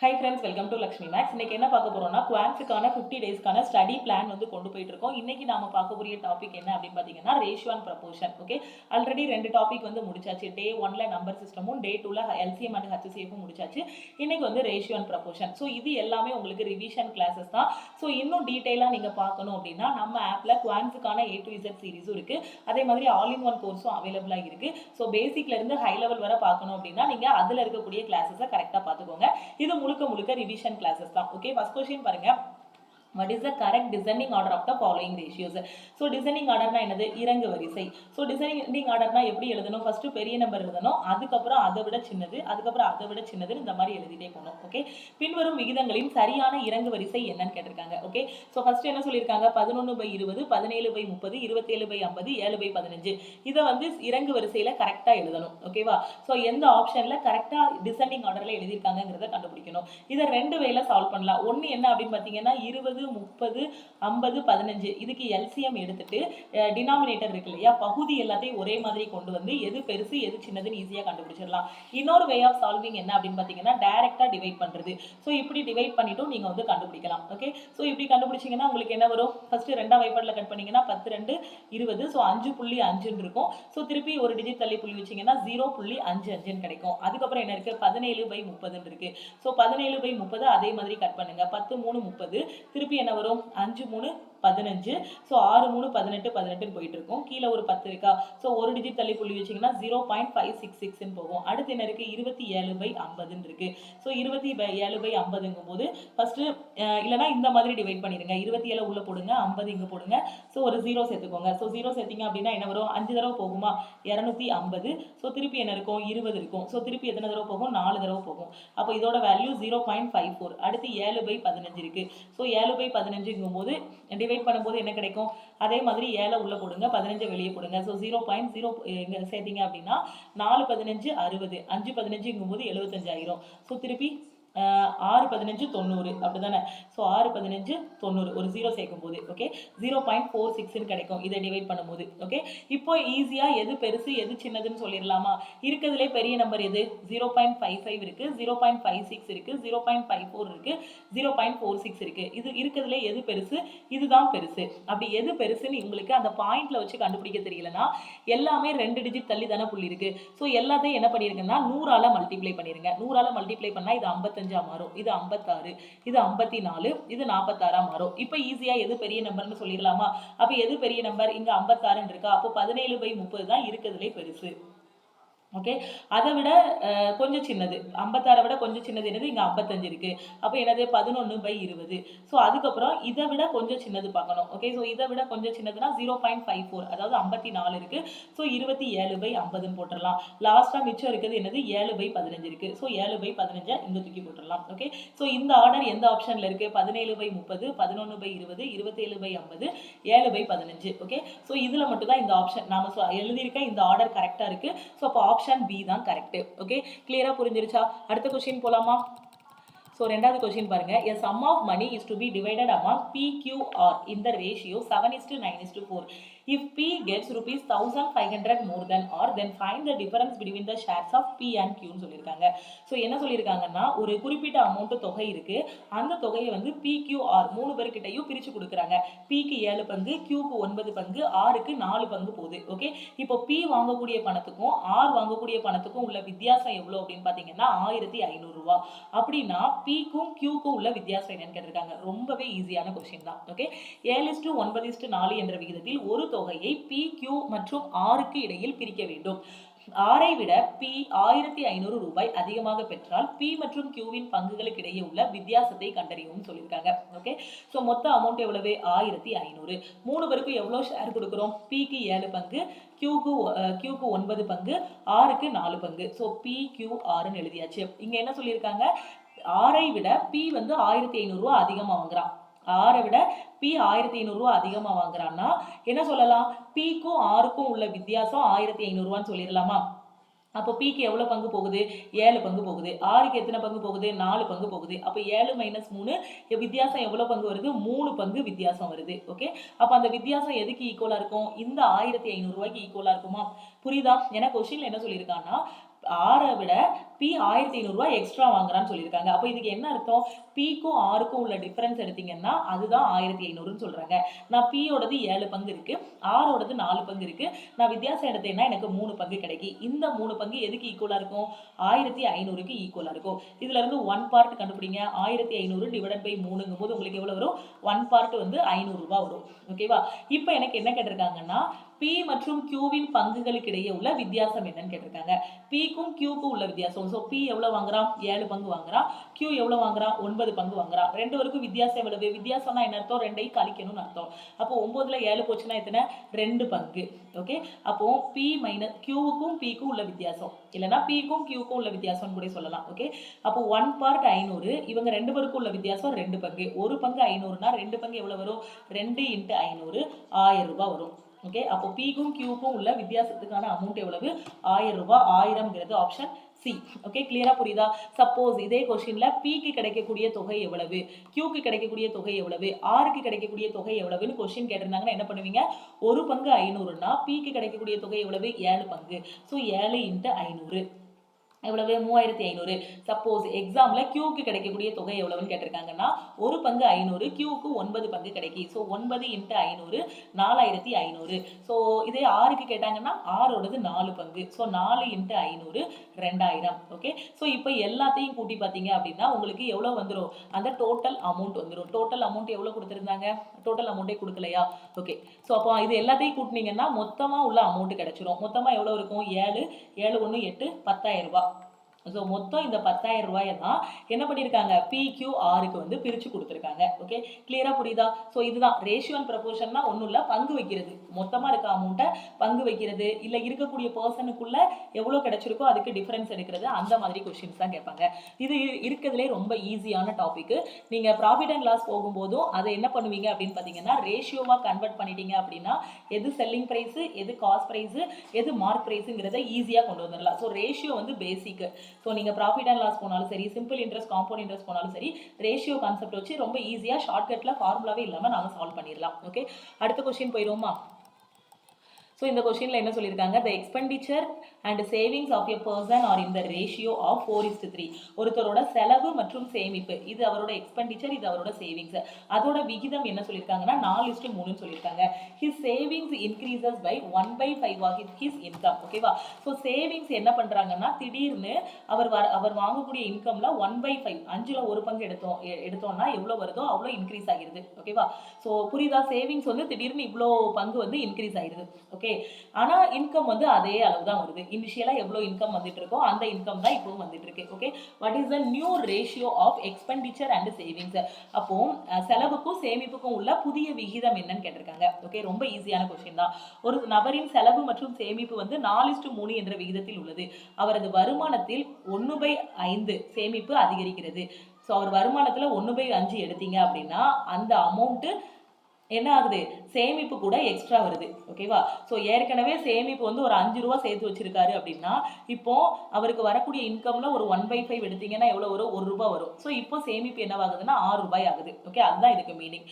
High friends, welcome to Lakshmi maths. இன்னைக்கு என்ன பார்க்க போறோம்னா குவான்ஸுக்கான 50 டேஸ்க்கான ஸ்டடி பிளான் வந்து கொண்டு போயிட்டு இருக்கோம். இன்னைக்கு நாம பார்க்கக்கூடிய டாபிக் என்ன அப்படின்னு பார்த்தீங்கன்னா ratio and proportion. Okay, already 2 topic வந்து முடிச்சாச்சு. டே 1ல நம்பர் சிஸ்டமும், டே 2ல எல்சிஎம் அண்ட் ஹெச்சிஎஃப்பும் முடிச்சாச்சு. இன்னைக்கு வந்து ரேஷியோ அண்ட் ப்ரொபோர்ஷன். ஸோ இது எல்லாமே உங்களுக்கு ரிவிஷன் கிளாஸஸ் தான். ஸோ இன்னும் டீட்டெயிலாக நீங்கள் பார்க்கணும் அப்படின்னா நம்ம ஆப்ல குவான்ஸுக்கான A to Z சீரிஸும் இருக்கு. அதே மாதிரி ஆல் இன் ஒன் கோர்ஸும் அவைலபிளாக இருக்கு. ஸோ பேசிக்ல இருந்து ஹை லெவல் வரை பார்க்கணும் அப்படின்னா நீங்க அதுல இருக்கக்கூடிய கிளாஸஸை கரெக்டாக பார்த்துக்கோங்க. இது முழுக்க ரிவிஷன் கிளாஸஸ் தான். ஓகே, ஃபர்ஸ்ட் क्वेश्चन பாருங்க. What is the correct descending order of the following ratios? So descending order na என்னது? இறங்கு வரிசை. So descending order na எப்படி எழுதணும்? ஃபர்ஸ்ட் பெரிய நம்பர் எழுதணும், அதுக்கப்புறம் அதை விட சின்னது, அதுக்கப்புறம் அதை விட சின்னது, இந்த மாதிரி எழுதிட்டே போகணும். ஓகே, பின்வரும் விகிதங்களின் சரியான இறங்கு வரிசை என்னன்னு கேட்டிருக்காங்க. ஓகே, ஸோ ஃபர்ஸ்ட் என்ன சொல்லியிருக்காங்க? 11/20, 17/30, 27/50, 7/15. இதை வந்து இறங்கு வரிசையில கரெக்டா எழுதணும். ஓகேவா? ஸோ எந்த ஆப்ஷன்ல கரெக்டா டிசெண்டிங் ஆர்டர்ல எழுதியிருக்காங்கிறத கண்டுபிடிக்கணும். இதை 2 வேல சால்வ் பண்ணலாம். ஒன்னு என்ன அப்படின்னு பாத்தீங்கன்னா 20, 30, 50, 15 இதுக்கு எல்சிஎம் எடுத்துட்டு டினாமினேட்டர் இருக்கு இல்லையா, பகுதி எல்லாத்தையும் ஒரே மாதிரி கொண்டு வந்து எது பெருசு எது சின்னதுன்னு ஈஸியா கண்டுபிடிச்சிடலாம். இன்னொரு வே ஆஃப் சால்விங் என்ன அப்படின்னு பாத்தீங்கன்னா டைரக்டா டிவைட் பண்றது. ஸோ இப்படி டிவைட் பண்ணிட்டும் நீங்க வந்து கண்டுபிடிக்கலாம். ஓகே, ஸோ இப்படி கண்டுபிடிச்சீங்கன்னா உங்களுக்கு என்ன வரும்? ஃபர்ஸ்ட் 2ஆம் வைப்பர்ல கட் பண்ணீங்கன்னா 10, 2, 20. ஸோ 5.5 இருக்கும். ஸோ திருப்பி ஒரு டிஜிட் தள்ளி புள்ளி வச்சீங்கன்னா 0.55 கிடைக்கும். அதுக்கப்புறம் என்ன இருக்கு? 17/30 இருக்கு. ஸோ 17/30 அதே மாதிரி கட் பண்ணுங்க. 10, 3, 30. திருப்பி என்ன வரும்? 5, 3, 15. ஸோ 6, 3, 18, 18 போயிட்டு இருக்கும். கீழே ஒரு 10 இருக்கா? ஸோ ஒரு டிஜிட் தள்ளி புள்ளி வச்சீங்கன்னா 0.566 போகும். அடுத்து என்ன இருக்கு? 27/50 இருக்கு. ஸோ 27/50 போது ஃபர்ஸ்ட் இல்லைன்னா இந்த மாதிரி டிவைட் பண்ணிருங்க. 27 உள்ள போடுங்க, 50 இங்க போடுங்க. ஸோ ஒரு 0 சேர்த்துக்கோங்க. ஸோ 0 சேர்த்தீங்க அப்படின்னா என்ன வரும்? 5 தடவை போகுமா? 250. ஸோ திருப்பி என்ன இருக்கும்? 20 இருக்கும். ஸோ திருப்பி எத்தனை தடவை போகும்? 4 தடவை போகும். அப்போ இதோட வேல்யூ 0.54. அடுத்து 7/15 இருக்கு. ஸோ 7/15 போது டிவைட் பண்ணும்போது என்ன கிடைக்கும்? அதே மாதிரி 7 உள்ள போடுங்க, 15 வெளியே போடுங்க. ஸோ 0.0 சேர்த்தீங்க அப்படின்னா 4, 15, 60. 5, 15 போது 75 ஆயிரும். ஸோ திருப்பி 6, 15, 90 அப்படிதானே? ஸோ 6, 15, 90 ஒரு 0 சேர்க்கும் போது ஓகே 0.46 கிடைக்கும் இதை டிவைட் பண்ணும்போது. ஓகே, இப்போ ஈஸியா எது பெருசு எது சின்னதுன்னு சொல்லிடலாமா? இருக்கிறதுலே பெரிய நம்பர் எது? 0.55 இருக்கு, 0.56 இருக்கு, 0.54 இருக்கு, 0.46 இருக்கு. இது இருக்கிறதுலே எது பெருசு? இதுதான் பெருசு. அப்படி எது பெருசுன்னு உங்களுக்கு அந்த பாயிண்ட்ல வச்சு கண்டுபிடிக்க தெரியலனா எல்லாமே 2 டிஜிட் தள்ளி தானே புள்ளி இருக்கு. ஸோ எல்லாத்தையும் என்ன பண்ணிருங்கன்னா 100ஆல மல்டிப்ளை பண்ணிருங்க. 100ஆல மல்டிப்ளை பண்ணா இது 55 மாறும், இது 56, இது 54, இது 46 மாறும். இப்போ ஈஸியா எது பெரிய நம்பர்னு சொல்லிடலாமா? அப்ப எது பெரிய நம்பர்? இங்க 56 இருக்கா? அப்போ 17/30 தான் இருக்கிறதுலே பெருசு. ஓகே, அதை விட கொஞ்சம் சின்னது 56 விட கொஞ்சம் சின்னது என்னது? இங்க 55 இருக்கு. அப்போ என்னது? 11/20. ஸோ அதுக்கப்புறம் இதை விட கொஞ்சம் சின்னது பார்க்கணும். ஓகே, ஸோ இதை விட கொஞ்சம் சின்னதுன்னா 0.54, அதாவது 54 இருக்கு. ஸோ 27/50 போட்டுடலாம். லாஸ்டா மிச்சம் இருக்குது என்னது? 7/15 இருக்கு. ஸோ 7/15 இங்க தூக்கி போட்டுடலாம். ஓகே, ஸோ இந்த ஆர்டர் எந்த ஆப்ஷன்ல இருக்கு? 17/30, 11/20, 27/50, 7/15. ஓகே, ஸோ இதுல மட்டும் தான் இந்த ஆப்ஷன் நாம எழுதியிருக்க இந்த ஆர்டர் கரெக்டா இருக்கு. ஸோ அப்போ ஆப்ஷன் பி தான் கரெக்ட். ஓகே, கிளியரா புரிஞ்சிருச்சா? அடுத்த क्वेश्चन போலாமா? So ரெண்டாவது क्वेश्चन பாருங்க. A sum of money is to be divided among P, Q, R in the ratio 7:9:4. If P gets rupees 1500 more than R, then find the difference between the shares of P and Q ன்னு சொல்லியிருக்காங்க. So என்ன சொல்லியிருக்காங்கன்னா ஒரு குறிப்பிட்ட amount தொகை இருக்கு. அந்த தொகையை வந்து P, Q, R 3 பேர்கிட்டையும் பிரிச்சு கொடுக்குறாங்க. Pக்கு 7 பங்கு, Qக்கு 9 பங்கு, Rக்கு 4 பங்கு போகுது. ஓகே, இப்போ P வாங்கக்கூடிய பணத்துக்கும் R வாங்கக்கூடிய பணத்துக்கும் உள்ள வித்தியாசம் எவ்வளவு அப்படின்னு பாத்தீங்கன்னா 1500 ரூபாய். அப்படின்னா Pக்கும் Qக்கும் உள்ள வித்தியாசம் என்னன்னு கேட்டிருக்காங்க. ரொம்பவே ஈஸியான क्वेश्चन தான். ஓகே, 7:9:4 என்ற விகிதத்தில் ஒரு தொகையை P, Q மற்றும் Rக்கு இடையில் பிரிக்க வேண்டும். ஆரை விட P 1500 ரூபாய் அதிகமாக பெற்றால் P மற்றும் Qவின் பங்குகளுக்கு இடையே உள்ள வித்தியாசத்தை கண்டறியவும் சொல்லியிருக்காங்க. ஓகே, ஸோ மொத்த அமௌண்ட் எவ்வளவு? 1500. 3 பேருக்கு எவ்வளவு ஷேர் கொடுக்குறோம்? Pக்கு 7 பங்கு, Qக்கு 9 பங்கு, Rக்கு 4 பங்கு. ஸோ P, Q, Rன்னு எழுதியாச்சு. இங்க என்ன சொல்லியிருக்காங்க? ஆரை விட P வந்து 1500 ரூபாய் அதிகமா வாங்குறான். ஆரை விட P 1500 ரூபாய் அதிகமா வாங்குறான்னா என்ன சொல்லலாம்? Pக்கும் Rக்கும் உள்ள வித்தியாசம் 1500 ரூபான்னு சொல்லிடலாமா? அப்போ Pக்கு எவ்வளவு பங்கு போகுது? 7 பங்கு போகுது. Rக்கு எத்தனை பங்கு போகுது? 4 பங்கு போகுது. அப்போ 7 - 3 வித்தியாசம் எவ்வளவு பங்கு வருது? 3 பங்கு வித்தியாசம் வருது. ஓகே, அப்ப அந்த வித்தியாசம் எதுக்கு ஈக்குவலா இருக்கும்? இந்த 1500 ரூபாய்க்கு ஈக்குவலா இருக்குமா? புரியுதா? ஏன்னா क्वेश्चनல என்ன சொல்லியிருக்காங்கன்னா ஆரை விட பி 1500 ரூபாய் எக்ஸ்ட்ரா வாங்குறான்னு சொல்லியிருக்காங்க. அப்போ இதுக்கு என்ன அர்த்தம்? பிக்கும் ஆருக்கும் உள்ள டிஃபரன்ஸ் எடுத்தீங்கன்னா அதுதான் 1500ன்னு சொல்றாங்க. நான் பியோடது 7 பங்கு இருக்கு, ஆரோடது 4 பங்கு இருக்கு. நான் வித்தியாசம் எடுத்தேன்னா எனக்கு 3 பங்கு கிடைக்கும். இந்த 3 பங்கு எதுக்கு ஈக்குவலா இருக்கும்? 1500க்கு ஈக்குவலா இருக்கும். இதுல இருந்து 1 பார்ட் கண்டுபிடிங்க. 1500 டிவைடட் பை 3ங்கும் போது உங்களுக்கு எவ்வளவு வரும்? 1 பார்ட் வந்து 500 ரூபாய் வரும். ஓகேவா? இப்போ எனக்கு என்ன கேட்டிருக்காங்கன்னா P மற்றும் Qவின் பங்குகளுக்கு இடையே உள்ள வித்தியாசம் என்னன்னு கேட்டிருக்காங்க. Pக்கும் Qக்கும் உள்ள வித்தியாசம். ஸோ P எவ்வளவு வாங்குறான்? 7 பங்கு வாங்குறான். Q எவ்வளவு வாங்குறான்? 9 பங்கு வாங்குறான். ரெண்டு பேருக்கும் வித்தியாசம் எவ்வளவு? வித்தியாசம்னா என்ன அர்த்தம்? 2ஐயும் கழிக்கணும்னு அர்த்தம். அப்போ 9ல 7 போச்சுன்னா எத்தனை? 2 பங்கு. ஓகே, அப்போ P மைனஸ் Qவுக்கும் Pக்கும் உள்ள வித்தியாசம், இல்லைன்னா Pக்கும் Qக்கும் உள்ள வித்தியாசம் கூட சொல்லலாம். ஓகே, அப்போ 1 பார்ட் 500, இவங்க ரெண்டு பேருக்கும் உள்ள வித்தியாசம் 2 பங்கு. ஒரு பங்கு 500னா 2 பங்கு எவ்வளவு வரும்? 2 × 500 1000 ரூபாய் வரும். ஓகே, அப்போ Pக்கும் Qக்கும் உள்ள வித்தியாசத்துக்கான அமௌண்ட் எவ்வளவு? 1000 ரூபாய். 1000ங்கிறது ஆப்ஷன் சி. ஓகே, கிளியரா புரியுதா? சப்போஸ் இதே கொஸ்டின்ல Pக்கு கிடைக்கக்கூடிய தொகை எவ்வளவு, Qக்கு கிடைக்கக்கூடிய தொகை எவ்வளவு, Rக்கு கிடைக்கக்கூடிய தொகை எவ்வளவுன்னு கொஸ்டின் கேட்டிருந்தாங்கன்னா என்ன பண்ணுவீங்க? ஒரு பங்கு 500னா Pக்கு கிடைக்கக்கூடிய தொகை எவ்வளவு? 7 பங்கு. ஸோ 7 × 500 எவ்வளவு? 3500. சப்போஸ் எக்ஸாம்ல Qக்கு கிடைக்கக்கூடிய தொகை எவ்வளவுன்னு கேட்டிருக்காங்கன்னா ஒரு பங்கு 500, Qக்கு 9 பங்கு கிடைக்கும். ஸோ 9 × 500 4500. ஸோ இதே ஆருக்கு கேட்டாங்கன்னா ஆரோடது 4 பங்கு. ஸோ 4 × 500 2000. ஓகே, ஸோ இப்போ எல்லாத்தையும் கூட்டி பார்த்தீங்க அப்படின்னா உங்களுக்கு எவ்வளவு வந்துடும்? அந்த டோட்டல் அமௌண்ட் வந்துடும். டோட்டல் அமௌண்ட் எவ்வளவு கொடுத்துருந்தாங்க? டோட்டல் அமௌண்ட்டே கொடுக்கலையா? ஓகே, ஸோ அப்போ இது எல்லாத்தையும் கூட்டினீங்கன்னா மொத்தமாக உள்ள அமௌண்ட் கிடைச்சிரும். மொத்தமாக எவ்வளோ இருக்கும்? 7 7 1 8 10,000 ரூபாய். ஸோ மொத்தம் இந்த 10,000 ரூபாயை தான் என்ன பண்ணியிருக்காங்க? PQRக்கு வந்து பிரித்து கொடுத்துருக்காங்க. ஓகே, கிளியராக புரியுதா? ஸோ இதுதான் ரேஷியோ அண்ட் ப்ரொபோர்ஷன்னா ஒன்றும் இல்லை, பங்கு வைக்கிறது. மொத்தமாக இருக்க அமௌண்ட்டை பங்கு வைக்கிறது, இல்லை இருக்கக்கூடிய பர்சனுக்குள்ள எவ்வளோ கிடைச்சிருக்கோ அதுக்கு டிஃபரன்ஸ் எடுக்கிறது, அந்த மாதிரி கொஸ்டின்ஸ் தான் கேட்பாங்க. இது இருக்கிறதுலே ரொம்ப ஈஸியான டாபிக். நீங்கள் ப்ராஃபிட் அண்ட் லாஸ் போகும்போதும் அதை என்ன பண்ணுவீங்க அப்படின்னு பார்த்தீங்கன்னா ரேஷியோவாக கன்வெர்ட் பண்ணிட்டீங்க அப்படின்னா எது செல்லிங் ப்ரைஸு, எது காஸ்ட் ப்ரைஸு, எது மார்க் ப்ரைஸுங்கிறத ஈஸியாக கொண்டு வந்துடலாம். ஸோ ரேஷியோ வந்து பேசிக். ஸோ நீங்கள் ப்ராஃபிட் அண்ட் லாஸ் போனாலும் சரி, சிம்பிள் இன்ட்ரெஸ்ட், காம்பவுண்ட் இன்ட்ரெஸ்ட் போனாலும் சரி, ரேஷியோ கான்செப்ட் வச்சு ரொம்ப ஈஸியாக ஷார்ட்கட்டில் ஃபார்முலாவே இல்லாமல் நாங்கள் சால்வ் பண்ணிடலாம். ஓகே, அடுத்த கொஸ்டின் போயிடுவோமா? ஸோ இந்த கொஸ்டினில் என்ன சொல்லியிருக்காங்க? the expenditure and savings of a person are in the ratio of 4:3. ஒருத்தரோட செலவு மற்றும் சேமிப்பு, இது அவரோட எக்ஸ்பெண்டிச்சர், இது அவரோட சேவிங்ஸ், அதோட விகிதம் என்ன சொல்லியிருக்காங்கன்னா 4:3 சொல்லியிருக்காங்க. his savings increases by 1/5 of his income. ஓகேவா? ஸோ சேவிங்ஸ் என்ன பண்ணுறாங்கன்னா திடீர்னு அவர் வாங்கக்கூடிய இன்கம்ல 1/5, 5ல் ஒரு பங்கு எடுத்தோம்னா எவ்வளோ வருதோ அவ்வளோ இன்க்ரீஸ் ஆகிடுது. ஓகேவா? ஸோ புரியுதா? சேவிங்ஸ் வந்து திடீர்னு இவ்வளோ பங்கு வந்து இன்க்ரீஸ் ஆகிடுது. ஓகே, ஆனா இன்கம் வந்து அதே அளவு தான் வருது. இனிஷியலா எவ்வளவு இன்கம் வந்துட்டு இருக்கோ அந்த இன்கம் தான் இப்பவும் வந்துட்டு இருக்கு. Okay, what is the new ratio of expenditure and savings? அப்போ செலவுக்கும் சேமிப்புக்கும் உள்ள புதிய விகிதம் என்னன்னு கேட்டிருக்காங்க. ஓகே, ரொம்ப ஈஸியான கொஸ்டின் தான். ஒரு நபரின் செலவு மற்றும் சேமிப்பு வந்து 4:3 என்ற விகிதத்தில் உள்ளது. அவரது வருமானத்தில் 1/5 சேமிப்பு அதிகரிக்கிறது. ஸோ அவர் வருமானத்துல 1/5 எடுத்தீங்க அப்படின்னா அந்த அமௌண்ட் என்ன ஆகுது? சேமிப்பு கூட எக்ஸ்ட்ரா வருது. ஓகேவா? ஸோ ஏற்கனவே சேமிப்பு வந்து ஒரு 5 ரூபா சேர்த்து வச்சிருக்காரு அப்படின்னா இப்போ அவருக்கு வரக்கூடிய இன்கம்ல ஒரு 1/5 எடுத்தீங்கன்னா எவ்வளோ வரும்? 1 ரூபாய் வரும். ஸோ இப்போ சேமிப்பு என்னவாகுதுன்னா 6 ரூபாய் ஆகுது. ஓகே, அதுதான் இதுக்கு மீனிங்.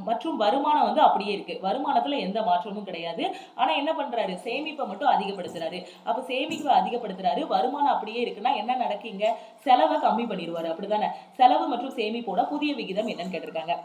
மற்றும் வருமானம் வந்து அப்படியே இருக்கு, வருமானத்துல எந்த மாற்றமும் கிடையாது. ஆனா என்ன பண்றாரு? சேமிப்பை மட்டும் அதிகப்படுத்துறாரு. அப்போ சேமிப்பை அதிகப்படுத்துறாரு, வருமானம் அப்படியே இருக்குன்னா என்ன நடக்குங்க? செலவை கம்மி பண்ணிடுவாரு. அப்படிதானே? செலவு மற்றும் சேமிப்போட புதிய விகிதம் என்னன்னு கேட்டிருக்காங்க.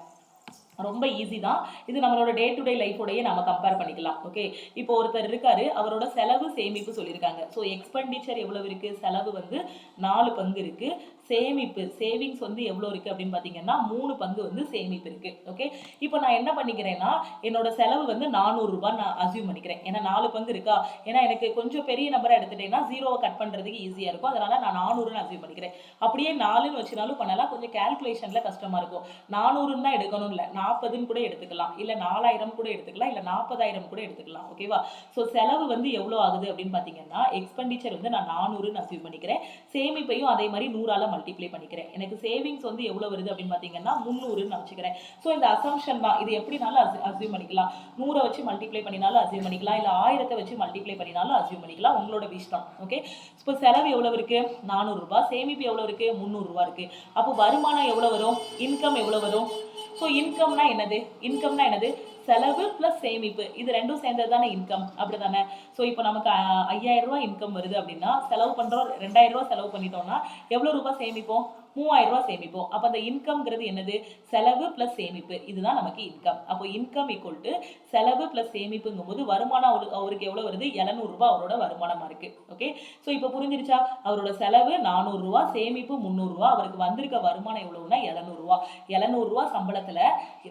ரொம்ப ஈஸி தான் இது, நம்மளோட டே டு டே லைஃபோடையே நம்ம கம்பேர் பண்ணிக்கலாம். ஓகே, இப்போ ஒருத்தர் இருக்காரு, அவரோட செலவு சேமிப்பு சொல்லியிருக்காங்க. ஸோ எக்ஸ்பெண்டிச்சர் எவ்வளவு இருக்கு? செலவு வந்து 4 பங்கு இருக்கு. சேமிப்பு சேவிங்ஸ் வந்து எவ்வளோ இருக்கு அப்படின்னு பார்த்தீங்கன்னா 3 பங்கு வந்து சேமிப்பு இருக்கு. ஓகே, இப்போ நான் என்ன பண்ணிக்கிறேன்னா என்னோட செலவு வந்து 400 ரூபாய் நான் அசியூம் பண்ணிக்கிறேன். ஏன்னா 4 பங்கு இருக்கா, ஏன்னா எனக்கு கொஞ்சம் பெரிய நம்பரை எடுத்துட்டேன்னா 0வை கட் பண்ணுறதுக்கு ஈஸியாக இருக்கும். அதனால நான் 400ன்னு அசியூம் பண்ணிக்கிறேன். அப்படியே 4ன்னு வச்சுனாலும் பண்ணலாம், கொஞ்சம் கால்குலேஷனில் கஷ்டமாக இருக்கும். 400ன்னு தான் எடுக்கணும் இல்லை, 40ன்னு கூட எடுத்துக்கலாம், இல்லை 4000 கூட எடுத்துக்கலாம், இல்லை 40,000 கூட எடுத்துக்கலாம். ஓகேவா? ஸோ செலவு வந்து எவ்வளோ ஆகுது அப்படின்னு பார்த்தீங்கன்னா எக்ஸ்பெண்டிச்சர் வந்து நான் 400ன்னு அசியூம் பண்ணிக்கிறேன். சேமிப்பையும் அதே மாதிரி 100ஆல் மல்டிப்ளை பண்ணிக்கிறேன். எனக்கு சேவிங்ஸ் வந்து எவ்வளவு வருது அப்படின்னு பார்த்தீங்கன்னா 300ன்னு நான் வச்சுக்கிறேன். ஸோ இந்த அசம்ஷன் தான், இது எப்படினாலும் அசியூம் பண்ணிக்கலாம். 100 வச்சு மல்டிப்ளை பண்ணினாலும் அசியூம் பண்ணிக்கலாம், இல்லை 1000 வச்சு மல்டிப்ளை பண்ணினாலும் அசியூம் பண்ணிக்கலாம், உங்களோட இஷ்டம். ஓகே, இப்போ செலவு எவ்வளவு இருக்கு? 400 ரூபாய். சேமிப்பு எவ்வளவு இருக்கு? 300 ரூபாய் இருக்கு. அப்போ வருமானம் எவ்வளவு வரும்? இன்கம் எவ்வளவு வரும்? ஸோ இன்கம்னா என்னது? இன்கம்னா என்னது? செலவு பிளஸ் சேமிப்பு இது ரெண்டும் சேர்ந்தது தானே இன்கம், அப்படிதானே? ஸோ இப்போ நமக்கு 5000 ரூபாய் இன்கம் வருது அப்படின்னா செலவு பண்றோம், 2000 ரூபாய் செலவு பண்ணிட்டோம்னா எவ்வளவு ரூபாய் சேமிப்போம்? 3000 ரூபாய் சேமிப்போம். அப்ப அந்த இன்கம்ங்கிறது என்னது? செலவு பிளஸ் சேமிப்பு, இதுதான் நமக்கு இன்கம். அப்போ இன்கம் ஈக்குவல் டு செலவு பிளஸ் சேமிப்புங்கும் போது வருமானம் அவருக்கு எவ்வளவு வருது? 700 ரூபாய் அவரோட வருமானமா இருக்கு. ஓகே, ஸோ இப்போ புரிஞ்சிருச்சா? அவரோட செலவு 400 ரூபாய், சேமிப்பு 300 ரூபாய், அவருக்கு வந்திருக்க வருமானம் எவ்வளவுன்னா 700 ரூபாய். 700 ரூபாய் சம்பளத்துல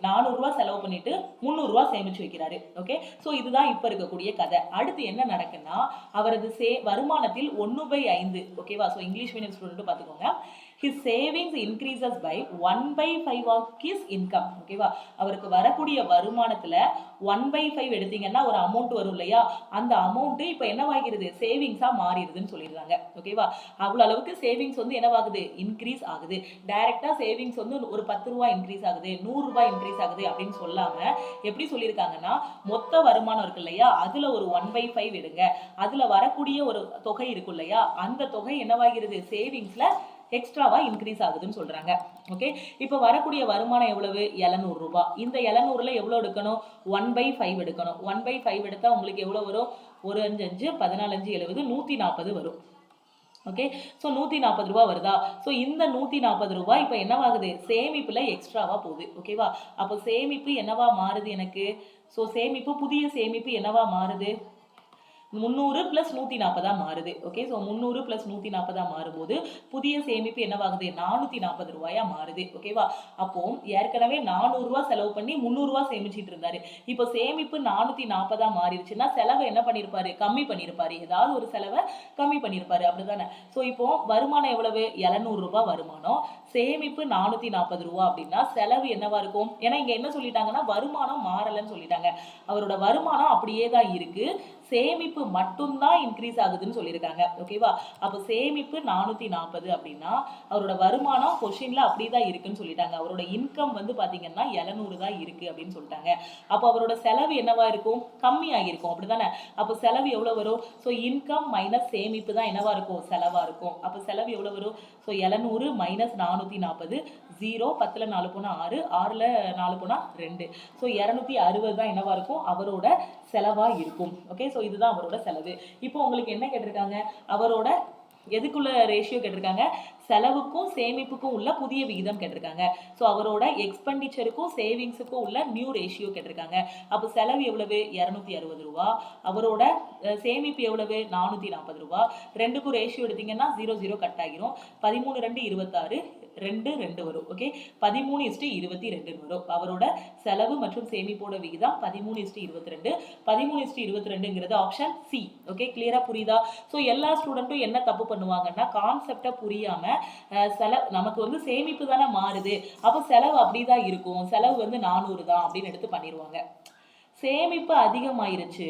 400 ரூபாய் செலவு பண்ணிட்டு 300 ரூபாய் சேமிச்சு வைக்கிறாரு. ஓகே, ஸோ இதுதான் இப்ப இருக்கக்கூடிய கதை. அடுத்து என்ன நடக்குன்னா அவரது வருமானத்தில் 1/5, ஓகேவா? ஸோ இங்கிலீஷ் மீடியம் ஸ்டூடெண்ட் பார்த்துக்கோங்க. his savings increases by 1/5 of his income. ஓகேவா? அவருக்கு வரக்கூடிய வருமானத்துல 1/5 எடுத்தீங்கன்னா ஒரு அமௌண்ட் வரும் இல்லையா? அந்த அமௌண்ட் இப்ப என்னவாகிறது? சேவிங்ஸா மாறிடுதுன்னு சொல்லிடுறாங்க. ஓகேவா? அவ்வளவு அளவுக்கு சேவிங்ஸ் வந்து என்னவாகுது? இன்க்ரீஸ் ஆகுது. டைரக்டா சேவிங்ஸ் வந்து ஒரு 10 ரூபாய் இன்க்ரீஸ் ஆகுது, 100 ரூபாய் இன்க்ரீஸ் ஆகுது அப்படின்னு சொல்லாம எப்படி சொல்லியிருக்காங்கன்னா மொத்த வருமானம் இருக்கு இல்லையா? அதுல ஒரு 1/5 எடுங்க, அதுல வரக்கூடிய ஒரு தொகை இருக்கும் இல்லையா? அந்த தொகை என்னவாகிறது? சேவிங்ஸ்ல எக்ஸ்ட்ராவா இன்க்ரீஸ் ஆகுதுன்னு சொல்றாங்க. ஓகே, இப்போ வரக்கூடிய வருமானம் எவ்வளவு? 700 ரூபாய். இந்த 700ல எவ்வளவு எடுக்கணும்? 1/5 எடுக்கணும். 1/5 எடுத்தா உங்களுக்கு எவ்வளவு வரும்? 1 5 5 14 5 70 140 வரும். ஓகே, ஸோ 140 ரூபாய் வருதா? ஸோ இந்த 140 ரூபாய் இப்போ என்னவாகுது? சேமிப்புல எக்ஸ்ட்ராவா போகுது. ஓகேவா? அப்போ சேமிப்பு என்னவா மாறுது எனக்கு? ஸோ சேமிப்பு, புதிய சேமிப்பு என்னவா மாறுது? 300 + 140 மாறுது. ஓகே, ஸோ 300 + 140 மாறும்போது புதிய சேமிப்பு என்னவாகுது? 440 ரூபாயா மாறுது. ஓகேவா? அப்போ ஏற்கனவே 400 ரூபாய் செலவு பண்ணி 300 ரூபாய் சேமிச்சிட்டு இருந்தாரு. இப்போ சேமிப்பு 440 மாறிடுச்சுன்னா செலவை என்ன பண்ணிருப்பாரு? கம்மி பண்ணிருப்பாரு. ஏதாவது ஒரு செலவை கம்மி பண்ணிருப்பாரு, அப்படிதானே? ஸோ இப்போ வருமானம் எவ்வளவு? 700 ரூபாய் வருமானம், சேமிப்பு 440 ரூபாய் அப்படின்னா செலவு என்னவா இருக்கும்? ஏன்னா இங்க என்ன சொல்லிட்டாங்கன்னா வருமானம் மாறலன்னு சொல்லிட்டாங்க. அவரோட வருமானம் அப்படியே தான் இருக்கு, சேமிப்பு மட்டும்தான் இன்க்ரீஸ் ஆகுதுன்னு சொல்லியிருக்காங்க. ஓகேவா? அப்போ சேமிப்பு 440 அப்படின்னா அவரோட வருமானம் கொஸ்டின்ல அப்படிதான் இருக்குன்னு சொல்லிட்டாங்க. அவரோட இன்கம் வந்து பாத்தீங்கன்னா 700 தான் இருக்கு அப்படின்னு சொல்லிட்டாங்க. அப்போ அவரோட செலவு என்னவா இருக்கும்? கம்மியாகிருக்கும், அப்படிதானே? அப்போ செலவு எவ்வளவு வரும்? ஸோ இன்கம் மைனஸ் சேமிப்பு தான் என்னவா இருக்கும்? செலவா இருக்கும். அப்போ செலவு எவ்வளவு வரும்? ஸோ 700 - 440, 0 10ல 4 போனா 6, 6ல 4 போனா 2. ஸோ 260 தான் என்னவா இருக்கும்? அவரோட செலவா இருக்கும். ஓகே, ஸோ இதுதான் அவரோட செலவு. இப்போ உங்களுக்கு என்ன கேட்டிருக்காங்க? அவரோட எதுக்குள்ள ரேஷியோ கேட்டிருக்காங்க? செலவுக்கும் சேமிப்புக்கும் உள்ள புதிய விகிதம் கேட்டிருக்காங்க. ஸோ அவரோட எக்ஸ்பெண்டிச்சருக்கும் சேவிங்ஸுக்கும் உள்ள நியூ ரேஷியோ கேட்டிருக்காங்க. அப்போ செலவு எவ்வளவு? 260 ரூபா. அவரோட சேமிப்பு எவ்வளவு? 440 ரூபா. ரெண்டுக்கும் ரேஷியோ எடுத்தீங்கன்னா 0 0 கட் ஆகிரும். 13 2 26, 2 2 வரும். ஓகே, 13:22 வரும். அவரோட செலவு மற்றும் சேமிப்போட விகிதம் 13:22. 13:22ங்கிறது ஆப்ஷன் சி. ஓகே, கிளியரா புரியுதா? ஸோ எல்லா ஸ்டூடெண்ட்டும் என்ன தப்பு பண்ணுவாங்கன்னா கான்செப்டை புரியாம நமக்கு வந்து சேமிப்பு தானே மாறுது, அப்போ செலவு அப்படிதான் இருக்கும், செலவு வந்து 400 தான் அப்படின்னு எடுத்து பண்ணிடுவாங்க. சேமிப்பு அதிகமாயிருச்சு,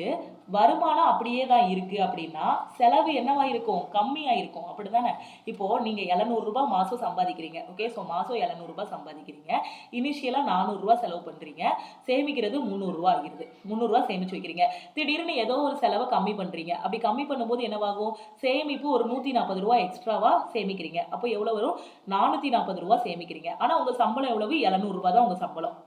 வருமானம் அப்படியே தான் இருக்கு அப்படின்னா செலவு என்னவா இருக்கும்? கம்மியா இருக்கும், அப்படிதானே? இப்போ நீங்க 700 ரூபாய் மாசம் சம்பாதிக்கிறீங்க. ஓகே, ஸோ மாசம் 700 ரூபாய் சம்பாதிக்கிறீங்க. இனிஷியலா 400 ரூபாய் செலவு பண்றீங்க, சேமிக்கிறது 300 ரூபாய் ஆகிருது. 300 ரூபாய் சேமிச்சு வைக்கிறீங்க. திடீர்னு ஏதோ ஒரு செலவை கம்மி பண்றீங்க. அப்படி கம்மி பண்ணும்போது என்னவாகும்? சேமிப்பு ஒரு 140 ரூபாய் எக்ஸ்ட்ராவா சேமிக்கிறீங்க. அப்போ எவ்வளவு வரும்? 440 ரூபாய் சேமிக்கிறீங்க. ஆனா உங்க சம்பளம் எவ்வளவு? 700 ரூபாய் தான் உங்க சம்பளம்.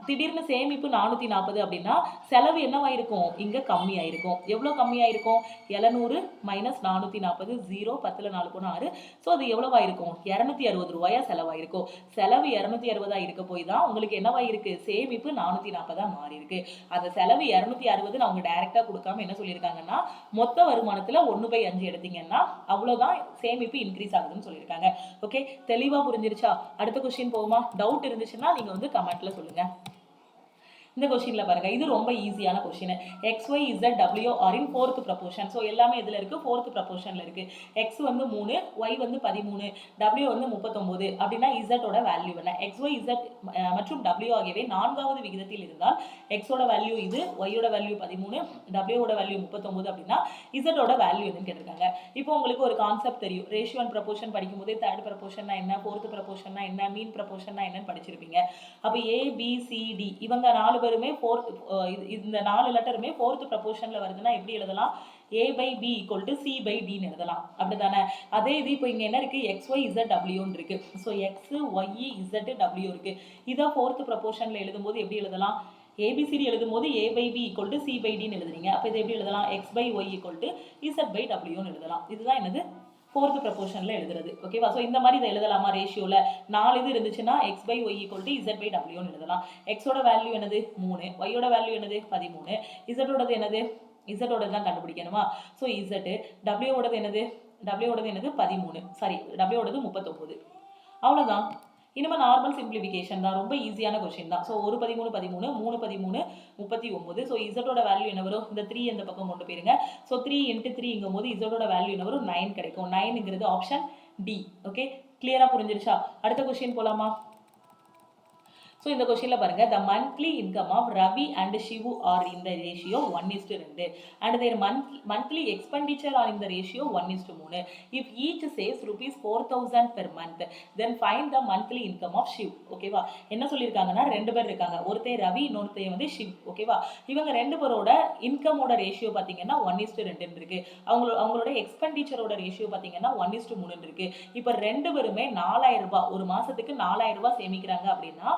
திடீர்னு சேமிப்பு 440 அப்படின்னா செலவு என்னவாயிருக்கும்? இங்க கம்மியாயிருக்கும். எவ்வளவு கம்மியாயிருக்கும்? 700 - 440, 0 10ல 4 போனா 6. ஸோ அது எவ்வளவாயிருக்கும்? 260 ரூபாயா செலவாயிருக்கும். செலவு 260 இருக்க போய் தான் உங்களுக்கு என்னவாயிருக்கு? சேமிப்பு 440 மாறி இருக்கு. அந்த செலவு 260 அவங்க டைரக்டா கொடுக்காம என்ன சொல்லியிருக்காங்கன்னா மொத்த வருமானத்துல 1/5 எடுத்தீங்கன்னா அவ்வளவுதான் சேமிப்பு இன்க்ரீஸ் ஆகுதுன்னு சொல்லியிருக்காங்க. ஓகே, தெளிவா புரிஞ்சிருச்சா? அடுத்த கொஸ்டின் போகுமா? டவுட் இருந்துச்சுன்னா நீங்க வந்து கமெண்ட்ல சொல்லுங்க. இந்த கொஸ்டின்ல பாருங்க, இது ரொம்ப ஈஸியான question. x y z w are in fourth proportion. So எல்லாமே இதுல இருக்கு, fourth proportionல இருக்கு. x வந்து 3, y வந்து 13, w வந்து 39 அப்படின்னா z ஓட வேல்யூ என்ன? x y z மற்றும் w ஆகியவை 4வது விகிதத்தில் இருந்தால் x ஓட வேல்யூ இது, y ஓட வேல்யூ 13, w ஓட வேல்யூ 39 அப்படின்னா z ஓட வேல்யூ என்னன்னு கேட்டிருக்காங்க. இப்போ உங்களுக்கு ஒரு கான்செப்ட் தெரியும். ரேஷியோ அண்ட் ப்ரொபோர்ஷன் படிக்கும் போதே தேர்ட் ப்ரொபோர்ஷன்னா என்ன, ஃபோர்த் ப்ரொபோர்ஷன்னா என்ன, மீன் ப்ரொபோர்ஷன்னா என்னன்னு படிச்சிருப்பீங்க. அப்போ a b c d இவங்க 4 பேருமே இந்த 4 லெட்டருமே ஃபோர்த் ப்ரொபோர்ஷன்ல வருதுன்னா எப்படி எழுதலாம்? a/b = c/d ன்னு எழுதலாம், அப்படிதானே? அதே இது இப்போ இங்க என்ன இருக்கு? x y z w ன்னு இருக்கு. So x y z w இருக்கு. இதை ஃபோர்த் ப்ரொபோர்ஷன்ல எழுதும்போது எப்படி எழுதலாம்? ஏபிசிடி எழுதும் போது a by b equal to c by d ன்னு எழுதுறீங்க. அப்போ இதை எப்படி எழுதலாம்? x by y equal to z by w ன்னு எழுதலாம். இதுதான் என்னது ஃபோர்த் ப்ரொபோர்ஷனில் எழுதுறது. ஓகேவா? ஸோ இந்த மாதிரி இதை எழுதலாமா? ரேஷியோவில் 4 இது இருந்துச்சுன்னா x by y equal to z by w ன்னு எழுதலாம். எக்ஸோட வேல்யூ என்னது 3, ஒய்யோட வேல்யூ என்னது 13, இசட்டோடது என்னது? இசட்டோடது தான் கண்டுபிடிக்கணுமா? ஸோ இசட்டு, டபிள்யூவோடது என்னது? டபிள்யூவோடது என்னது 13, சாரி டபிள்யூவோடது 39. அவ்வளோதான். இனிமேல் நார்மல் சிம்பிளிஃபிகேஷன் தான், ரொம்ப ஈஸியான கொஸ்டின் தான். ஸோ 1 13 13 3 13 39. ஸோ இசட்டோட வேல்யூ என்ன வரும்? இந்த 3 இந்த பக்கம் கொண்டு போயிருங்க. ஸோ 3 × 3ங்கும் போது இசட்டோட வேல்யூ என்ன வரும்? 9 கிடைக்கும். 9ங்கிறது ஆப்ஷன் டி. ஓகே, கிளியராக புரிஞ்சிருச்சா? அடுத்த கொஸ்டின் போகலாமா? ஸோ இந்த கொஸ்டினில் பாருங்க, the monthly income of Ravi and Shivu are in the ratio 1:2 and their monthly expenditure are in the ratio 1:3. If each saves ₹4,000 per month then find the monthly income of Shiv. ஓகேவா? என்ன சொல்லியிருக்காங்கன்னா 2 பேர் இருக்காங்க, ஒருத்தர் ரவி, இன்னொருத்தர் வந்து ஷிவ். ஓகேவா? இவங்க 2 பேரோட இன்கமோட ரேஷியோ பார்த்தீங்கன்னா 1:2 இருக்கு. அவங்களோட எக்ஸ்பெண்டிச்சரோட ரேஷியோ பார்த்தீங்கன்னா 1:3 இருக்கு. இப்போ 2 பேருமே 4000 ரூபாய், ஒரு மாசத்துக்கு 4000 ரூபாய் சேமிக்கிறாங்க அப்படின்னா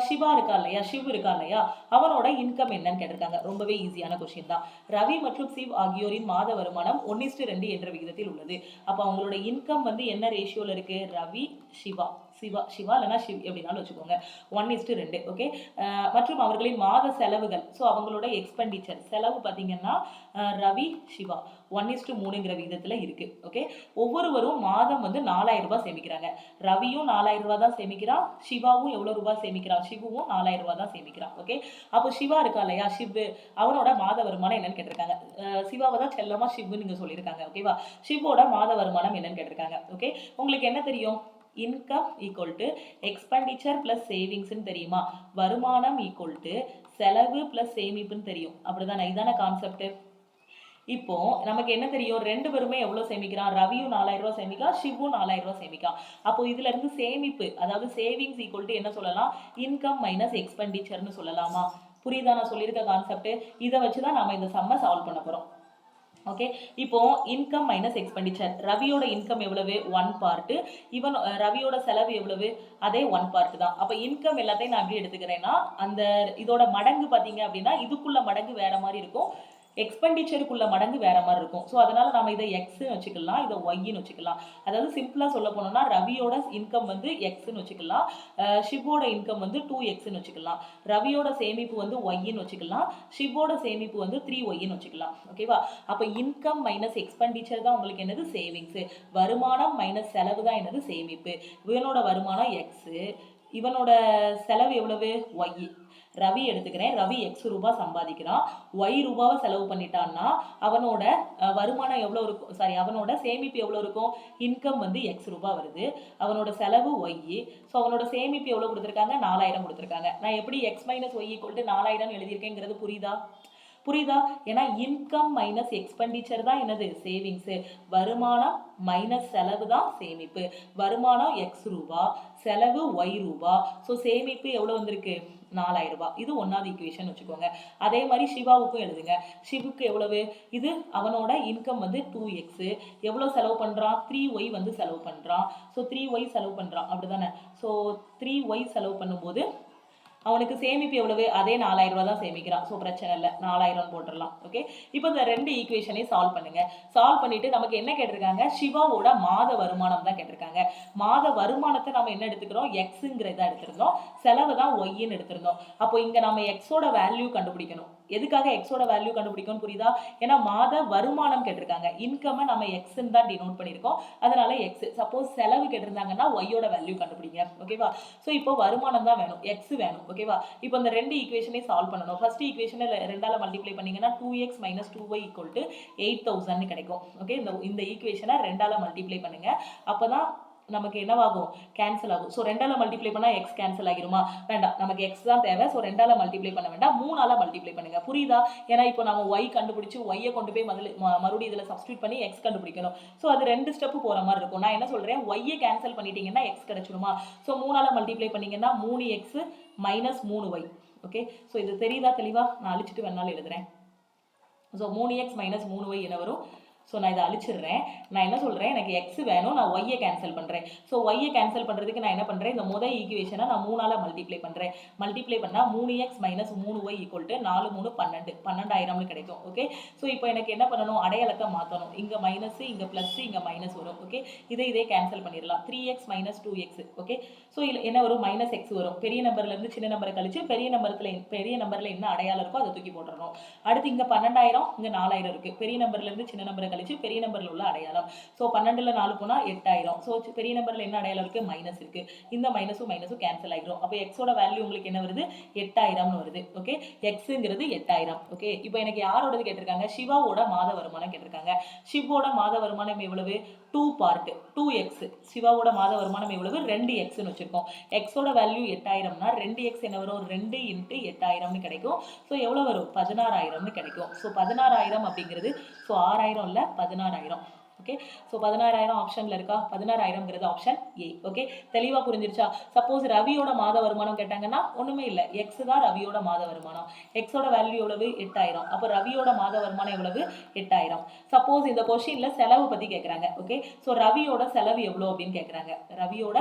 சிவா இருக்கா இல்லையா, ஷிவ் இருக்கா இல்லையா, அவனோட இன்கம் என்னன்னு கேட்டிருக்காங்க. ரொம்பவே ஈஸியான கொஸ்டின் தான். ரவி மற்றும் சிவ் ஆகியோரின் மாத வருமானம் 1:2 என்ற விகிதத்தில் உள்ளது. அப்போ அவங்களோட இன்கம் வந்து என்ன ரேஷியோல இருக்கு? ரவி சிவா இல்லைனா ஷிவ் எப்படினாலும் வச்சுக்கோங்க, 1:2. ஓகே, மற்றும் அவர்களின் மாத செலவுகள், ஸோ அவங்களோட எக்ஸ்பெண்டிச்சர் செலவு பார்த்தீங்கன்னா ரவி சிவா 1:3ங்கிற விகிதத்தில் இருக்கு. ஓகே, ஒவ்வொருவரும் மாதம் வந்து 4000 ரூபாய் சேமிக்கிறாங்க. ரவியும் 4000 ரூபாய் தான் சேமிக்கிறான், சிவாவும் எவ்வளோ ரூபாய் சேமிக்கிறான்? ஷிவும் 4000 ரூபாய் தான் சேமிக்கிறான். ஓகே, அப்போ சிவா இருக்கா இல்லையா, ஷிவ், அவனோட மாத வருமானம் என்னன்னு கேட்டிருக்காங்க. சிவாவை தான் செல்லமா ஷிவ்னு நீங்க சொல்லியிருக்காங்க. ஓகேவா? ஷிவோட மாத வருமானம் என்னன்னு கேட்டிருக்காங்க. ஓகே, உங்களுக்கு என்ன தெரியும்? Income equal to expenditure plus சேவிங்ஸ்ன்னு தெரியுமா? வருமானம் ஈக்குவல் டு செலவு பிளஸ் சேமிப்புன்னு தெரியும். அப்படிதானே? இதான கான்செப்ட். இப்போ நமக்கு என்ன தெரியும்? 2 பேருமே எவ்வளவு சேமிக்கிறான்? ரவியும் 4000 ரூபாய் சேமிக்கிறான், ஷிவும் 4000 ரூபாய் சேமிக்கிறான். அப்போ இதுல இருந்து சேமிப்பு, அதாவது சேவிங்ஸ் ஈக்குவல் டு என்ன சொல்லலாம்? இன்கம் மைனஸ் எக்ஸ்பெண்டிச்சர்னு சொல்லலாமா? புரியுதா நான் சொல்லியிருக்க கான்செப்ட்? இதை வச்சுதான் நாம இந்த சம்மை சால்வ் பண்ண போறோம். ஓகே, இப்போ இன்கம் மைனஸ் எக்ஸ்பெண்டிச்சர், ரவியோட இன்கம் எவ்வளவு? 1 பார்ட், இவன் ரவியோட செலவு எவ்வளவு? அதே 1 பார்ட் தான். அப்ப இன்கம் எல்லாத்தையும் நான் எப்படி எடுத்துக்கிறேன்னா, அந்த இதோட மடங்கு பாத்தீங்க அப்படின்னா இதுக்குள்ள மடங்கு வேற மாதிரி இருக்கும், எக்ஸ்பெண்டிச்சருக்குள்ள மடங்கு வேற மாதிரி இருக்கும். ஸோ அதனால நம்ம இதை எக்ஸ்ன்னு வச்சுக்கலாம், இதை ஒய்ன்னு வச்சுக்கலாம். அதாவது சிம்பிளா சொல்ல போனோம்னா ரவியோட இன்கம் வந்து எக்ஸ்ன்னு வச்சுக்கலாம், ஷிவோட இன்கம் வந்து 2x வச்சுக்கலாம், ரவியோட சேமிப்பு வந்து ஒய்ன்னு வச்சுக்கலாம், ஷிவோட சேமிப்பு வந்து 3y வச்சுக்கலாம். ஓகேவா? அப்போ இன்கம் மைனஸ் எக்ஸ்பெண்டிச்சர் தான் உங்களுக்கு என்னது? சேவிங்ஸ். வருமானம் மைனஸ் செலவு தான் என்னது? சேமிப்பு. இவனோட வருமானம் எக்ஸ், இவனோட செலவு எவ்வளவு? ஒய். ரவி எடுத்துக்கிறேன், ரவி x ரூபாய் சம்பாதிக்கிறான், y ரூபாவை செலவு பண்ணிட்டான்னா அவனோட வருமானம் எவ்வளோ இருக்கும்? சாரி, அவனோட சேமிப்பு எவ்வளோ இருக்கும்? இன்கம் வந்து x ரூபாய் வருது, அவனோட செலவு y. ஸோ அவனோட சேமிப்பு எவ்வளோ கொடுத்துருக்காங்க? 4000 கொடுத்துருக்காங்க. நான் எப்படி x minus y equal to 4000 எழுதியிருக்கேங்கிறது புரியுதா? ஏன்னா இன்கம் மைனஸ் எக்ஸ்பெண்டிச்சர் தான் என்னது? சேவிங்ஸ். வருமானம் மைனஸ் செலவு தான் சேமிப்பு. வருமானம் x ரூபா, செலவு y ரூபா. ஸோ சேமிப்பு எவ்வளோ வந்திருக்கு? 4000 ரூபாய். இது 1வது ஈக்குவேஷன் வச்சுக்கோங்க. அதே மாதிரி சிவாவுக்கும் எழுதுங்க. சிவுக்கு எவ்வளவு? இது அவனோட இன்கம் வந்து 2x, எவ்வளோ செலவு பண்றான்? 3y வந்து செலவு பண்றான். ஸோ 3y செலவு பண்றான், அப்படிதானே? ஸோ 3y செலவு பண்ணும்போது அவனுக்கு சேமிப்பு எவ்வளவு? அதே 4000 ரூபாய் தான் சேமிக்கிறான். ஸோ பிரச்சனை இல்லை, 4000 போட்டுடலாம். ஓகே, இப்போ இந்த 2 ஈக்குவேஷனையும் சால்வ் பண்ணுங்க. சால்வ் பண்ணிட்டு நமக்கு என்ன கேட்டிருக்காங்க? சிவாவோட மாத வருமானம் தான் கேட்டிருக்காங்க. மாத வருமானத்தை நம்ம என்ன எடுத்துக்கிறோம்? எக்ஸுங்கிறத எடுத்திருந்தோம், செலவு தான் ஒய்ன்னு எடுத்திருந்தோம். அப்போ இங்க நம்ம எக்ஸோட வேல்யூ கண்டுபிடிக்கணும். எதுக்காக எக்ஸோட வேல்யூ கண்டுபிடிக்கணும்? புரியுதா? ஏன்னா மாத வருமானம் கேட்டிருக்காங்க, இன்கம் நம்ம எக்ஸ்ன்னு தான் டினோட் பண்ணியிருக்கோம், அதனால எக்ஸ். சப்போஸ் செலவு கேட்டிருந்தாங்கன்னா ஒய்யோட வேல்யூ கண்டுபிடிங்க. ஓகேவா? ஸோ இப்போ வருமானம் தான் வேணும், எக்ஸ் வேணும். ஓகேவா? இப்போ இந்த 2 ஈக்குவேஷனையும் சால்வ் பண்ணணும். ஃபர்ஸ்ட் ஈக்குவேஷனை 2ஆல மல்டிப்ளை பண்ணீங்கன்னா 2x minus 2y equal to 8000 கிடைக்கும். ஓகே, இந்த ஈக்குவேஷனை 2ஆல மல்டிப்ளை பண்ணுங்க. அப்போதான் நமக்கு என்னவாகும்? கேன்சல் ஆகும். ஸோ 2ஆல மல்டிப்ளை பண்ணால் எக்ஸ் கேன்சல் ஆகிருமா? வேண்டாம், நமக்கு எக்ஸ் தான் தேவை. ஸோ 2ஆல மல்டிப்ளை பண்ண வேண்டாம், 3ஆல மல்டிப்ளை பண்ணுங்க. புரியுதா? ஏன்னா இப்போ நம்ம ஒய் கண்டுபிடிச்சு ஒய்யை கொண்டு போய் மறுபடியும் இதில் சப்ஸ்டியூட் பண்ணி எக்ஸ் கண்டுபிடிக்கணும். ஸோ அது 2 ஸ்டெப்பு போகிற மாதிரி இருக்கும். நான் என்ன சொல்கிறேன்? ஒய்யை கேன்சல் பண்ணிட்டீங்கன்னா எக்ஸ் கிடைச்சிடுமா? ஸோ 3ஆல மல்டிப்ளை பண்ணீங்கன்னா 3x minus 3y. Okay, so இது தெரியுதா தெளிவா? நான் அழிச்சிட்டு வேணாலும் எழுதுறேன். ஸோ 3x மைனஸ் 3y என்ன வரும்? ஸோ நான் இதை அழிச்சிடுறேன். நான் என்ன சொல்கிறேன், எனக்கு எக்ஸ் வேணும், நான் ஒய்யை கேன்சல் பண்ணுறேன். ஸோ ஒய்யை கேன்சல் பண்ணுறதுக்கு நான் என்ன பண்ணுறேன், இந்த முதல் ஈக்குவேஷனை நான் 3ஆல் மல்டிப்ளை பண்ணுறேன். மல்டிப்ளை பண்ணால் 3x minus 3y equal to 4 3 12 12,000 கிடைக்கும். ஓகே, ஸோ இப்போ எனக்கு என்ன பண்ணணும், அடையாளத்தை மாற்றணும். இங்கே மைனஸ், இங்கே ப்ளஸ், இங்கே மைனஸ் வரும். ஓகே, இதே கேன்சல் பண்ணிடலாம். 3x minus 2x. Okay, so இதில் என்ன வரும், மைனஸ் எக்ஸ் வரும். பெரிய நம்பர்லேருந்து சின்ன நம்பரை கழிச்சு பெரிய நம்பரில் என்ன அடையாளம் இருக்கோ அதை தூக்கி போட்டுறணும். அடுத்து இங்கே 12,000, இங்கே 4,000 இருக்குது. பெரிய நம்பர்லேருந்து சின்ன நம்பரை கழிச்சு பெரிய நம்பரில் உள்ள அடையாளம். ஸோ 12ல் 4 போனால் 8,000. ஸோ பெரிய நம்பரில் என்ன அடையாளம் இருக்குது, மைனஸ் இருக்குது. இந்த மைனஸும் கேன்சல் ஆகிடும். அப்போ எக்ஸோட வேல்யூ உங்களுக்கு என்ன வருது, 8,000 வருது. ஓகே, எக்ஸுங்கிறது 8,000. ஓகே, இப்போ எனக்கு யாரோடது கேட்டிருக்காங்க, சிவாவோட மாத வருமானம் கேட்டிருக்காங்க. சிவோட மாத வருமானம் எவ்வளவு, 2 பார்ட் 2x. சிவாவோட மாத வருமானம் எவ்வளவு, 2xன்னு வச்சிருக்கோம். எக்ஸோட வேல்யூ 8,000னா 2x என்ன வரும், 2 × 8,000 கிடைக்கும். ஸோ எவ்வளோ வரும், 16,000 கிடைக்கும். ஸோ 16,000 அப்படிங்கிறது, ஸோ 6,000 இல்லை 16,000. ஓகே, ஸோ 16,000 ஆப்ஷனில் இருக்கா, 16,000ங்கிறது ஆப்ஷன் ஏ. ஓகே, தெளிவாக புரிஞ்சிருச்சா? சப்போஸ் ரவியோட மாத வருமானம் கேட்டாங்கன்னா ஒன்றுமே இல்லை, எக்ஸ் தான் ரவியோட மாத வருமானம். எக்ஸோட வேல்யூ எவ்வளவு, 8,000. அப்போ ரவியோட மாத வருமானம் எவ்வளவு, 8,000. சப்போஸ் இந்த கொஸ்டினில் செலவு பற்றி கேட்குறாங்க. ஓகே, ஸோ ரவியோட செலவு எவ்வளோ அப்படின்னு கேட்குறாங்க. ரவியோட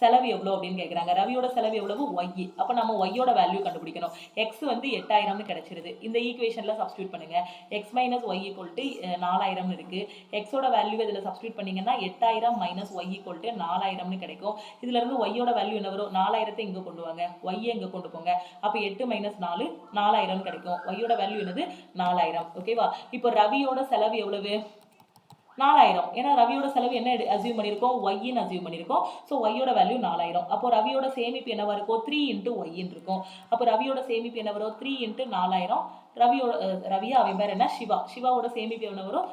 செலவு எவ்வளோ அப்படின்னு கேட்குறாங்க. ரவியோட செலவு எவ்வளவு, ஒய். அப்போ நம்ம ஒய்யோட வேல்யூ கண்டுபிடிக்கணும். எக்ஸ் வந்து 8,000 கிடைச்சிருது. இந்த ஈக்குவேஷனில் சப்ஸ்டியூட் பண்ணுங்க. X minus y equal to 4,000 இருக்குது. எக்ஸோட வேல்யூ இதில் சப்ஸ்டியூட் பண்ணிங்கன்னா 8,000 மைனஸ் ஒய் ஈக்குவல் டு 4,000 கிடைக்கும். இதுலேருந்து ஒய்யோட வேல்யூ என்ன வரும், 4,000 இங்கே கொண்டு வாங்க, ஒய்யை இங்கே கொண்டு போங்க. அப்போ 8 மைனஸ் 4 4,000 கிடைக்கும். ஒய்யோட வேல்யூ என்னது, 4,000. ஓகேவா? இப்போ ரவியோட செலவு எவ்வளவு, 4,000. ஏன்னா ரவியோட செலவு என்ன அசியூம் பண்ணியிருக்கோம், ஒய்ன்னு அசியூம் பண்ணியிருக்கோம். ஸோ ஒய்யோட வேல்யூ 4,000. அப்போ ரவியோட சேமிப்பு என்னவா இருக்கும், 3 × ஒய்ன்னு இருக்கும். அப்போ ரவியோட சேமிப்பு என்ன வரும், 3 × 4,000. ரவியா அவன் பேர் என்ன, சிவா. சிவாவோட சேமிப்பு என்ன வரும்,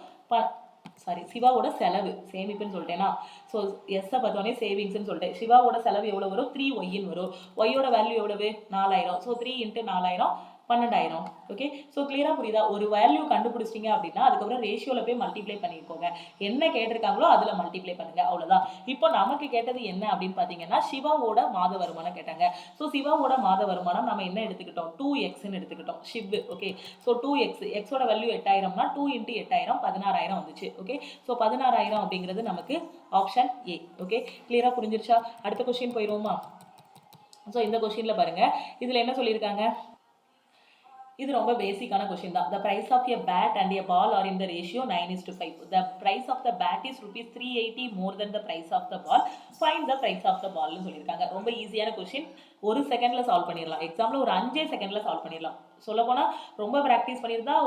சிவாவோட செலவு, சேமிப்புன்னு சொல்லிட்டேன்னா, ஸோ எஸ்ஸை பார்த்தோன்னே சேவிங்ஸ்ன்னு சொல்லிட்டேன். சிவாவோட செலவு எவ்வளோ வரும், 3 ஒய்ன்னு வரும். ஒய்யோட வேல்யூ எவ்வளவு, 4,000. ஸோ 3 × 4,000 12,000. ஓகே, ஸோ கிளியராக புரியுதா? ஒரு வேல்யூ கண்டுபிடிச்சிட்டிங்க அப்படின்னா அதுக்கப்புறம் ரேஷியோவில் போய் மல்டிப்ளை பண்ணியிருக்கோங்க. என்ன கேட்டிருக்காங்களோ அதில் மல்டிப்ளை பண்ணுங்க, அவ்வளோதான். இப்போ நமக்கு கேட்டது என்ன அப்படின்னு பார்த்தீங்கன்னா, சிவாவோட மாத வருமானம் கேட்டாங்க. ஸோ சிவாவோட மாத வருமானம் நம்ம என்ன எடுத்துக்கிட்டோம், 2xன்னு எடுத்துக்கிட்டோம். ஷிவ். Okay, so 2x. எக்ஸோட வேல்யூ 8,000னா 2 × 8,000 16,000 வந்துச்சு. ஓகே, ஸோ 16,000 அப்படிங்கிறது நமக்கு ஆப்ஷன் ஏ. ஓகே, கிளியராக புரிஞ்சிருச்சா? அடுத்த கொஸ்டின் போயிடுவோமா? ஸோ இந்த கொஸ்டினில் பாருங்கள், இதில் என்ன சொல்லியிருக்காங்க, இது ரொம்ப பேசிக்கான கொஸ்டின் தான். The price of a bat and a ball are in the ratio 9:5. The price of the bat is rupees 380 more than the price of the ball. Find the price of the ball னு சொல்லியிருக்காங்க. ரொம்ப ஈஸியான question, 1 செகண்டில் solve பண்ணிடலாம். Example ஒரு 5 செகண்டில் solve பண்ணிடலாம். சொல்லப்போனால் ரொம்ப ப்ராக்டிஸ் பண்ணியிருந்தா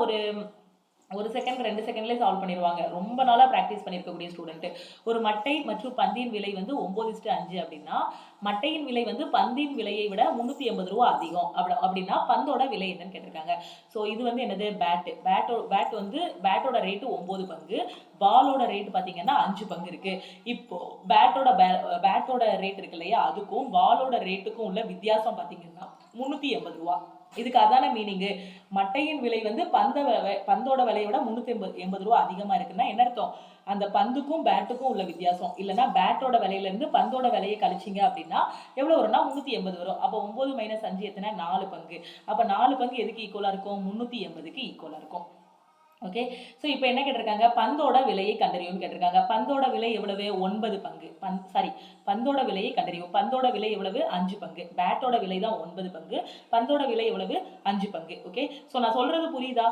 ஒரு செகண்ட் 2 செகண்ட்லேயே சால்வ் பண்ணிடுவாங்க. ரொம்ப நாளாக ப்ராக்டிஸ் பண்ணியிருக்கக்கூடிய ஸ்டூடெண்ட்டு. ஒரு மட்டை மற்றும் பந்தின் விலை வந்து 9:5 அப்படின்னா, மட்டையின் விலை வந்து பந்தின் விலையை விட 380 ரூபா அதிகம். அப்படின்னா பந்தோட விலை என்னன்னு கேட்டிருக்காங்க. ஸோ இது வந்து என்னது, பேட்டோட ரேட்டு 9 பங்கு, பாலோட ரேட்டு பார்த்தீங்கன்னா 5 பங்கு இருக்கு. இப்போ பேட்டோட ரேட் இருக்கு இல்லையா, அதுக்கும் பாலோட ரேட்டுக்கும் உள்ள வித்தியாசம் பார்த்தீங்கன்னா 380 ரூபா. இதுக்கு அதான மீனிங்கு. மட்டையின் விலை வந்து பந்தோட விலையை விட 380 ரூபா அதிகமாக இருக்குன்னா என்ன அர்த்தம், அந்த பந்துக்கும் பேட்டுக்கும் உள்ள வித்தியாசம். இல்லைன்னா பேட்டோட விலையிலேருந்து பந்தோட விலையை கழிச்சிங்க அப்படின்னா எவ்வளோ வரும்னா 380 வரும். அப்போ 9 - 5 எத்தனை, 4 பங்கு. அப்போ 4 பங்கு எதுக்கு ஈக்குவலாக இருக்கும், 380க்கு ஈக்குவலாக இருக்கும். ஓகே, ஸோ இப்போ என்ன கேட்டிருக்காங்க, பந்தோட விலையை கண்டறியும் கேட்டிருக்காங்க. பந்தோட விலை எவ்வளவு, 9 பங்கு. பந்தோட விலையை கண்டறியும். பந்தோட விலை எவ்வளவு, 5 பங்கு. பேட்டோட விலை தான் 9 பங்கு. பந்தோட விலை எவ்வளவு, 5 பங்கு. ஓகே, ஸோ நான் சொல்றது புரியுதா?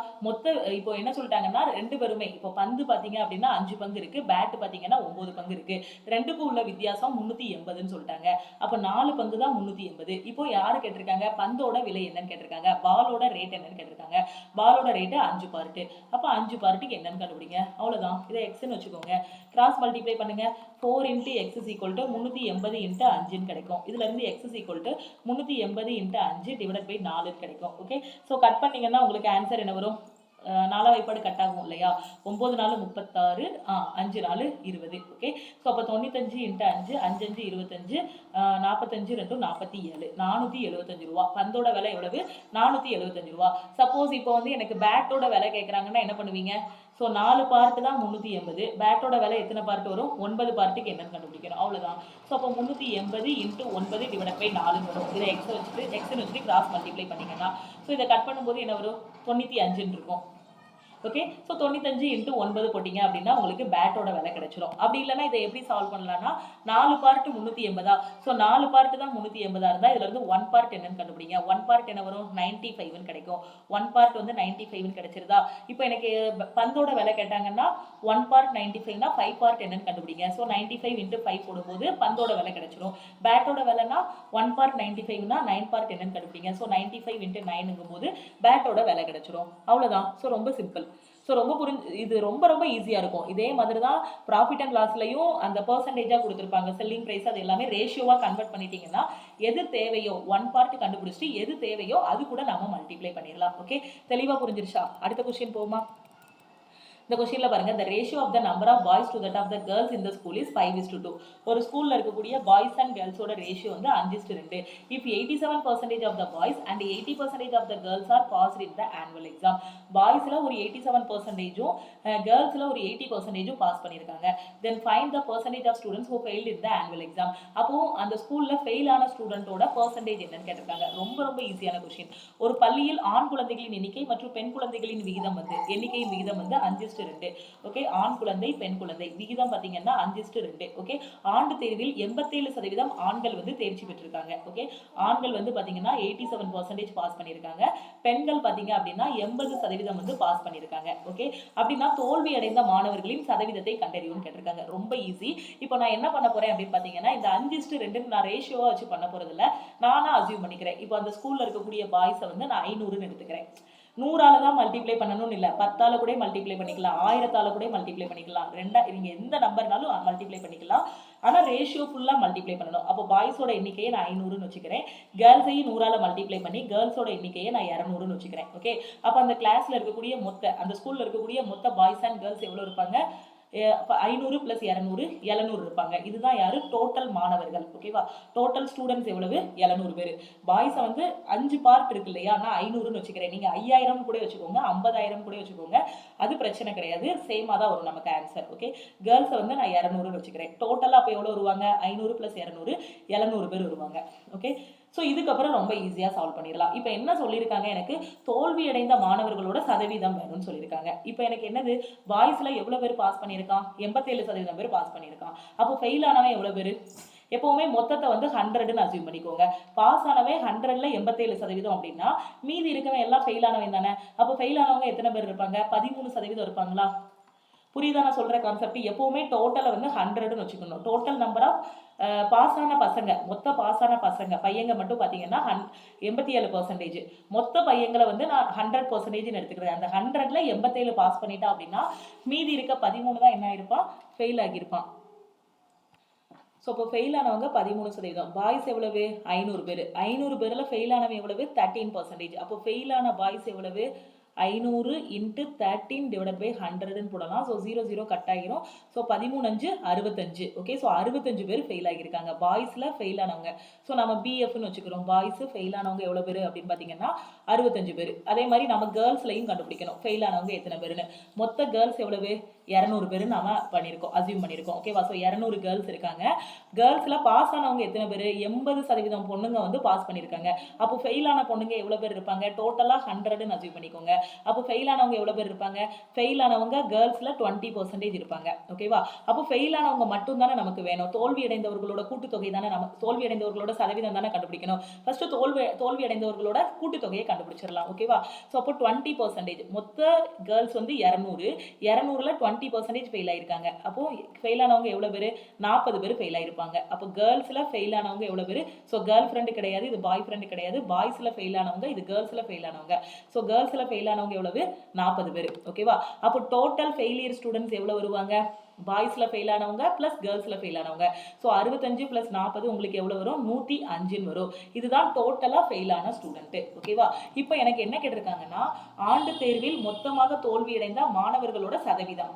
இப்போ என்ன சொல்லிட்டாங்கன்னா, 2 பேருமே இப்போ பந்து பார்த்தீங்க அப்படின்னா 5 பங்கு இருக்கு, பேட்டு பார்த்தீங்கன்னா 9 பங்கு இருக்கு. ரெண்டுக்கும் உள்ள வித்தியாசம் 380ன்னு சொல்லிட்டாங்க. அப்போ 4 பங்கு தான் 380. இப்போ யாரு கேட்டிருக்காங்க, பந்தோட விலை என்னன்னு கேட்டிருக்காங்க, பாலோட ரேட் என்னன்னு கேட்டிருக்காங்க. பாலோட ரேட்டு 5 பார்ட்டு. அப்போ 5 பார்ட்டுக்கு என்னன்னு கண்டுபிடிங்க, அவ்வளோதான். இதை எக்ஸ்ன்னு வச்சுக்கோங்க. கிராஸ் மல்டிப்ளை பண்ணுங்க. 4 × x = 380 × 5ன்னு கிடைக்கும். இதுல இருந்து x = 380 × 5 ÷ 4 கிடைக்கும். ஓகே, ஸோ கட் பண்ணீங்கன்னா உங்களுக்கு ஆன்சர் என்ன வரும், 4 வாய்ப்பாடு கட் ஆகும் இல்லையா, 9 4 36, 5 4 20. ஓகே, ஸோ அப்போ 95 × 5 5 5 25, 45 2 47, 475 ரூபா. பந்தோட விலை எவ்வளவு, 475 ரூபா. சப்போஸ் இப்போ வந்து எனக்கு பேட்டோட விலை கேட்குறாங்கன்னா என்ன பண்ணுவீங்க, ஸோ 4 பார்ட்டு தான் 380, பேட்டோட விலை எத்தனை பார்ட்டு வரும், 9 பார்ட்டுக்கு என்னன்னு கண்டுபிடிக்கணும், அவ்வளோதான். ஸோ அப்போ 380 × 9 ÷ 4 வரும். இதை எக்ஸ்ன்னு வச்சுட்டு கிராஸ் மல்டிப்ளை பண்ணிங்கன்னா, ஸோ இதை கட் பண்ணும்போது என்ன வரும், 95ன்னு இருக்கும். ஓகே. ஸோ 95 இன்ட்டு 9 போட்டிங்க அப்படின்னா உங்களுக்கு பேட்டோட விலை கிடைச்சிரும். அப்படி இல்லைன்னா இதை எப்படி சால்வ் பண்ணலாம்னா 4 பார்ட் 380. ஸோ 4 பார்ட் தான் 380 இருந்தால் இதுல இருந்து 1 பார்ட் என்னன்னு கண்டுபிடிங்க. 1 பார்ட் என்ன வரும்? 95 கிடைக்கும். 1 பார்ட் வந்து 95 கிடைச்சிருதா? இப்போ எனக்கு பந்தோட விலை கேட்டாங்கன்னா 1 பார்ட் 95னா 5 பார்ட் என்னன்னு கண்டுபிடிங்க. ஸோ 95 இன்ட்டு 5 போடும்போது பந்தோட விலை கிடைச்சிரும். பேட்டோட விலைனா 1 பார்ட் 95னா 9 பார்ட் என்னன்னு கண்டுபிடிங்க. ஸோ 95 இன்ட்டு 9ங்கும் போது பேட்டோட விலை கிடைச்சிரும். அவ்வளோதான். ஸோ ரொம்ப சிம்பிள். ஸோ ரொம்ப இது ரொம்ப ஈஸியாக இருக்கும். இதே மாதிரி தான் ப்ராஃபிட் அண்ட் லாஸ்லையும் அந்த பர்சன்டேஜாக கொடுத்துருப்பாங்க. செல்லிங் ப்ரைஸ் அது எல்லாமே ரேஷியோவாக கன்வெர்ட் பண்ணிட்டீங்கன்னா எது தேவையோ 1 பார்ட் கண்டுபிடிச்சிட்டு எது தேவையோ அது கூட நம்ம மல்டிப்ளை பண்ணிடலாம். ஓகே, தெளிவாக புரிஞ்சிருச்சா? அடுத்த கொஸ்டின் போமா? இந்த கொஸ்டின்ல பாருங்க, the ratio of the number of boys to that of the girls in the school is 5:2. ஒரு ஸ்கூல்ல இருக்கக்கூடிய பாய்ஸ் அண்ட் கேர்ள்ஸோட ரேஷியோ வந்து 5:2. if 87% of the boys and 80% of the girls are passed in the annual exam, பாய்ஸ்ல ஒரு 87%ம் கேர்ள்ஸ்ல ஒரு 80%ம் pass பண்ணிருக்காங்க. then find the percentage of students who failed in the annual exam. அப்போ அந்த ஸ்கூல்ல ஃபெயில் ஆன ஸ்டூடெண்டோட percentage என்னன்னு கேட்டிருக்காங்க. ரொம்ப ஈஸியான கொஸ்டின். ஒரு பள்ளியில் ஆண் குழந்தைகளின் எண்ணிக்கை மற்றும் பெண் குழந்தைகளின் விகிதம் வந்து எண்ணிக்கையின் விகிதம் வந்து 5:2. ஓகே, ஆண் குழந்தை பெண் குழந்தை விகிதம் பாத்தீங்கன்னா 5:2. ஓகே, ஆண்டு தேர்வில் 87% ஆண்கள் வந்து தேர்ச்சி பெற்றிருக்காங்க. ஓகே, ஆண்கள் வந்து பாத்தீங்கன்னா 87% பாஸ் பண்ணிருக்காங்க. பெண்கள் பாத்தீங்க அப்படின்னா 80% வந்து பாஸ் பண்ணிருக்காங்க. ஓகே, அப்படின்னா தோல்வி அடைந்த மாணவர்களின் சதவீதத்தை கண்டறியும் கேட்டிருக்காங்க. ரொம்ப ஈஸி. இப்போ நான் என்ன பண்ண போறேன் அப்படின்னு பாத்தீங்கன்னா இந்த 5:2 நான் ரேஷியோவா வச்சு பண்ண போறது இல்ல, நானா அசியூம் பண்ணிக்கிறேன். இப்போ அந்த ஸ்கூல்ல இருக்கக்கூடிய பாய்ஸை வந்து நான் 500ன்னு எடுத்துக்கிறேன். 100ஆல தான் மல்டிப்ளை பண்ணணும்னு இல்லை, 10ஆல கூட மல்டிப்ளை பண்ணிக்கலாம், 1000ஆல கூட மல்டிப்ளை பண்ணிக்கலாம், நீங்க எந்த நம்பர்னாலும் மல்டிப்ளை பண்ணிக்கலாம். ஆனா ரேஷியோ ஃபுல்லா மல்டிப்ளை பண்ணணும். அப்போ பாய்ஸோட எண்ணிக்கையை நான் 500ன்னு வச்சுக்கிறேன். கேர்ள்ஸையும் 100ஆல மல்டிப்ளை பண்ணி கேர்ள்ஸோட எண்ணிக்கையை நான் 200ன்னு வச்சுக்கிறேன். ஓகே, அப்போ அந்த கிளாஸ்ல இருக்கக்கூடிய அந்த ஸ்கூல்ல இருக்கக்கூடிய மொத்த பாய்ஸ் அண்ட் கேர்ள்ஸ் எவ்வளவு இருப்பாங்க? 500 + 200 700 இருப்பாங்க. இதுதான் யாரு? டோட்டல் மாணவர்கள். ஓகேவா? டோட்டல் ஸ்டூடெண்ட்ஸ் எவ்வளவு? 700 பேர். பாய்ஸை வந்து 5 பார்ட் இருக்கு இல்லையா, நான் 500ன்னு வச்சுக்கிறேன். நீங்க 5000 கூட வச்சுக்கோங்க, 50000 கூட வச்சுக்கோங்க, அது பிரச்சனை கிடையாது. சேமா தான் வரும் நமக்கு ஆன்சர். ஓகே, கேர்ள்ஸை வந்து நான் 200ன்னு வச்சுக்கிறேன். டோட்டலா அப்போ எவ்வளவு வருவாங்க? 500 + 200 700 பேர் வருவாங்க. ஓகே, ஸோ இதுக்கப்புறம் ரொம்ப ஈஸியாக சால்வ் பண்ணிடலாம். இப்போ என்ன சொல்லியிருக்காங்க, எனக்கு தோல்வி அடைந்த மாணவர்களோட சதவீதம் வேணும்னு சொல்லியிருக்காங்க. இப்போ எனக்கு என்னது, பாய்ஸ்ல எவ்வளோ பேர் பாஸ் பண்ணியிருக்கான்? 87% பேர் பாஸ் பண்ணியிருக்கான். அப்போ ஃபெயில் ஆனவன் எவ்வளோ பேர்? எப்பவுமே மொத்தத்தை வந்து 100ன்னு அசியூம் பண்ணிக்கோங்க. பாஸ் ஆனவன் 100ல 87% அப்படின்னா மீதி இருக்கவன் எல்லாம் ஃபெயில் ஆனவன் தானே. அப்போ ஃபெயில் ஆனவங்க எத்தனை பேர் இருப்பாங்க? 13% இருப்பாங்களா? புரியுதா நான் சொல்ற கான்செப்ட்? எப்பவுமே டோட்டலை வந்து 100ன்னு வச்சுக்கணும். டோட்டல் நம்பர் ஆஃப் பாஸ் ஆன பசங்க, மொத்த பாஸ் ஆன பசங்க பையங்க மட்டும் பாத்தீங்கன்னா 87%. மொத்த பையங்களை வந்து நான் 100%ன்னு எடுத்துக்கிறேன். அந்த 100ல 87 பாஸ் பண்ணிட்டா அப்படின்னா மீதி இருக்க 13 தான் என்ன ஆயிருப்பான்? ஃபெயில் ஆகியிருப்பான். ஸோ இப்போ ஃபெயில் ஆனவங்க 13%. பாய்ஸ் எவ்வளவு? 500 பேர். 500 பேர்ல ஃபெயில் ஆனவங்க எவ்வளவு? 13%. அப்போ ஃபெயில் ஆன பாய்ஸ் எவ்வளவு? 500 × 13/100ன்னு போடலாம். ஸோ 0 கட் ஆகிரும். ஸோ 13×5 65. ஓகே, ஸோ 65 பேர் ஃபெயில் ஆகியிருக்காங்க பாய்ஸில் ஃபெயில் ஆனவங்க. ஸோ நம்ம பிஎஃப்னு வச்சுக்கிறோம். பாய்ஸ் ஃபெயில் ஆனவங்க எவ்வளோ பேர் அப்படின்னு பார்த்தீங்கன்னா 65 பேர். அதே மாதிரி நம்ம கேர்ள்ஸ்லையும் கண்டுபிடிக்கணும் ஃபெயில் ஆனவங்க எத்தனை பேருன்னு. மொத்த கேர்ள்ஸ் எவ்வளவு? 200 பேர் நாம பண்ணியிருக்கோம், அசியூம் பண்ணியிருக்கோம். ஓகேவா? ஸோ 200 கேர்ள்ஸ் இருக்காங்க. கேர்ள்ஸில் பாஸ் ஆனவங்க எத்தனை பேர்? 80% பொண்ணுங்க வந்து பாஸ் பண்ணியிருக்காங்க. அப்போ ஃபெயில் ஆன பொண்ணுங்க எவ்வளோ பேர் இருப்பாங்க? டோட்டலாக 100ன்னு அசியூம் பண்ணிக்கோங்க. அப்போ ஃபெயில் ஆனவங்க எவ்வளோ பேர் இருப்பாங்க? ஃபெயில் ஆனவங்க கேர்ள்ஸில் 20% இருப்பாங்க. ஓகேவா? அப்போ ஃபெயில் ஆனவங்க மட்டும் தானே நமக்கு வேணும். தோல்வி அடைந்தவர்களோட கூட்டுத்தொகை தானே நம்ம, தோல்வி அடைந்தவர்களோட சதவீதம் தானே கண்டுபிடிக்கணும். ஃபர்ஸ்ட் தோல்வி அடைந்தவர்களோட கூட்டுத்தொகையை கண்டுபிடிச்சிடலாம். ஓகேவா? ஸோ அப்போ 20%. மொத்த கேர்ள்ஸ் வந்து 200, 200ல 20% ஃபெயில் ஆயிருக்காங்க. அப்போ ஃபெயில் ஆனவங்க எவ்வளோ பேர்? 40 பேர் ஃபெயில் ஆயிருப்பாங்க. அப்போ கேர்ள்ஸில் ஃபெயில் ஆனவங்க எவ்வளோ பேர்? ஸோ கேர்ள் ஃப்ரெண்டு கிடையாது, இது பாய் ஃப்ரெண்டு கிடையாது. பாய்ஸில் ஃபெயில் ஆனவங்க, இது கேர்ள்ஸில் ஃபெயில் ஆனவங்க. ஸோ கேர்ள்ஸில் ஃபெயில் ஆனவங்க எவ்வளவு? 40 பேர். ஓகேவா? அப்போ டோட்டல் ஃபெயிலியர் ஸ்டூடெண்ட்ஸ் எவ்வளவு வருவாங்க? பாய்ஸ்ல ஃபெயில் ஆனவங்க பிளஸ் கேர்ள்ஸ்ல ஃபெயில் ஆனவங்க. ஸோ 65 + 40 உங்களுக்கு எவ்வளவு வரும்? 105ன்னு வரும். இதுதான் டோட்டலா ஃபெயில் ஆன ஸ்டூடெண்ட். ஓகேவா? இப்போ எனக்கு என்ன கேட்டிருக்காங்கன்னா ஆண்டு தேர்வில் மொத்தமாக தோல்வியடைந்த மாணவர்களோட சதவீதம்.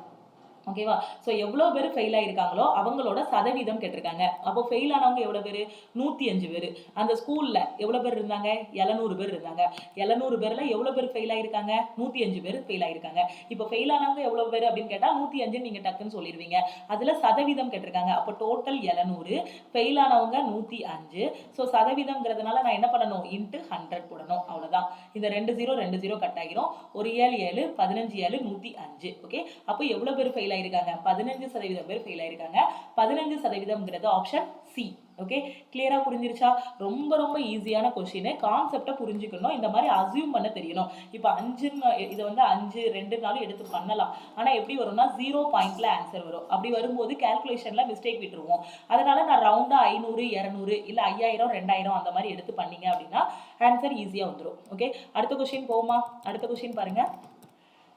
ஓகேவா? ஸோ எவ்வளோ பேர் ஃபெயில் ஆயிருக்காங்களோ அவங்களோட சதவீதம் கேட்டிருக்காங்க. அப்போ ஃபெயில் ஆனவங்க எவ்வளோ பேர்? 105 பேர். அந்த ஸ்கூலில் எவ்வளோ பேர் இருந்தாங்க? 700 பேர் இருந்தாங்க. 700 பேரில் எவ்வளோ பேர் ஃபெயில் ஆயிருக்காங்க? 105 பேர் ஃபெயில் ஆயிருக்காங்க. இப்போ ஃபெயில் ஆனவங்க எவ்வளோ பேர் அப்படின்னு கேட்டால் 105 நீங்கள் டக்குன்னு சொல்லிடுவீங்க. அதில் சதவீதம் கேட்டிருக்காங்க. அப்போ டோட்டல் 700, ஃபெயில் ஆனவங்க 105. ஸோ சதவீதம்ங்கிறதுனால நான் என்ன பண்ணணும்? இன்ட்டு 100 போடணும். அவ்வளோதான். இந்த 2 0 கட் ஆகிரும். ஒரு 7 7 15 7 105. ஓகே, அப்போ எவ்வளோ பேர் ஃபெயில் ஆயிருக்காங்க? 15% பேர் ஃபெயில் ஆயிருக்காங்க. 15%ங்கிறது ஆப்ஷன் சி. ஓகே, கிளியரா புரிஞ்சிருச்சா? ரொம்ப ரொம்ப ஈஸியான கொஸ்டின். கான்செப்டை புரிஞ்சுக்கணும். இந்த மாதிரி அசியூம் பண்ண தெரியணும். இப்போ 5 இதை வந்து 5 2 எடுத்து பண்ணலாம். ஆனால் எப்படி வரும்னா 0 பாயிண்ட்ல ஆன்சர் வரும். அப்படி வரும்போது கால்குலேஷன்ல மிஸ்டேக் விட்டுருவோம். அதனால நான் ரவுண்டா 500 200 இல்லை 5000 2000 அந்த மாதிரி எடுத்து பண்ணீங்க அப்படின்னா ஆன்சர் ஈஸியா வந்துடும். ஓகே, அடுத்த கொஸ்டின் போமா? அடுத்த கொஸ்டின் பாருங்க.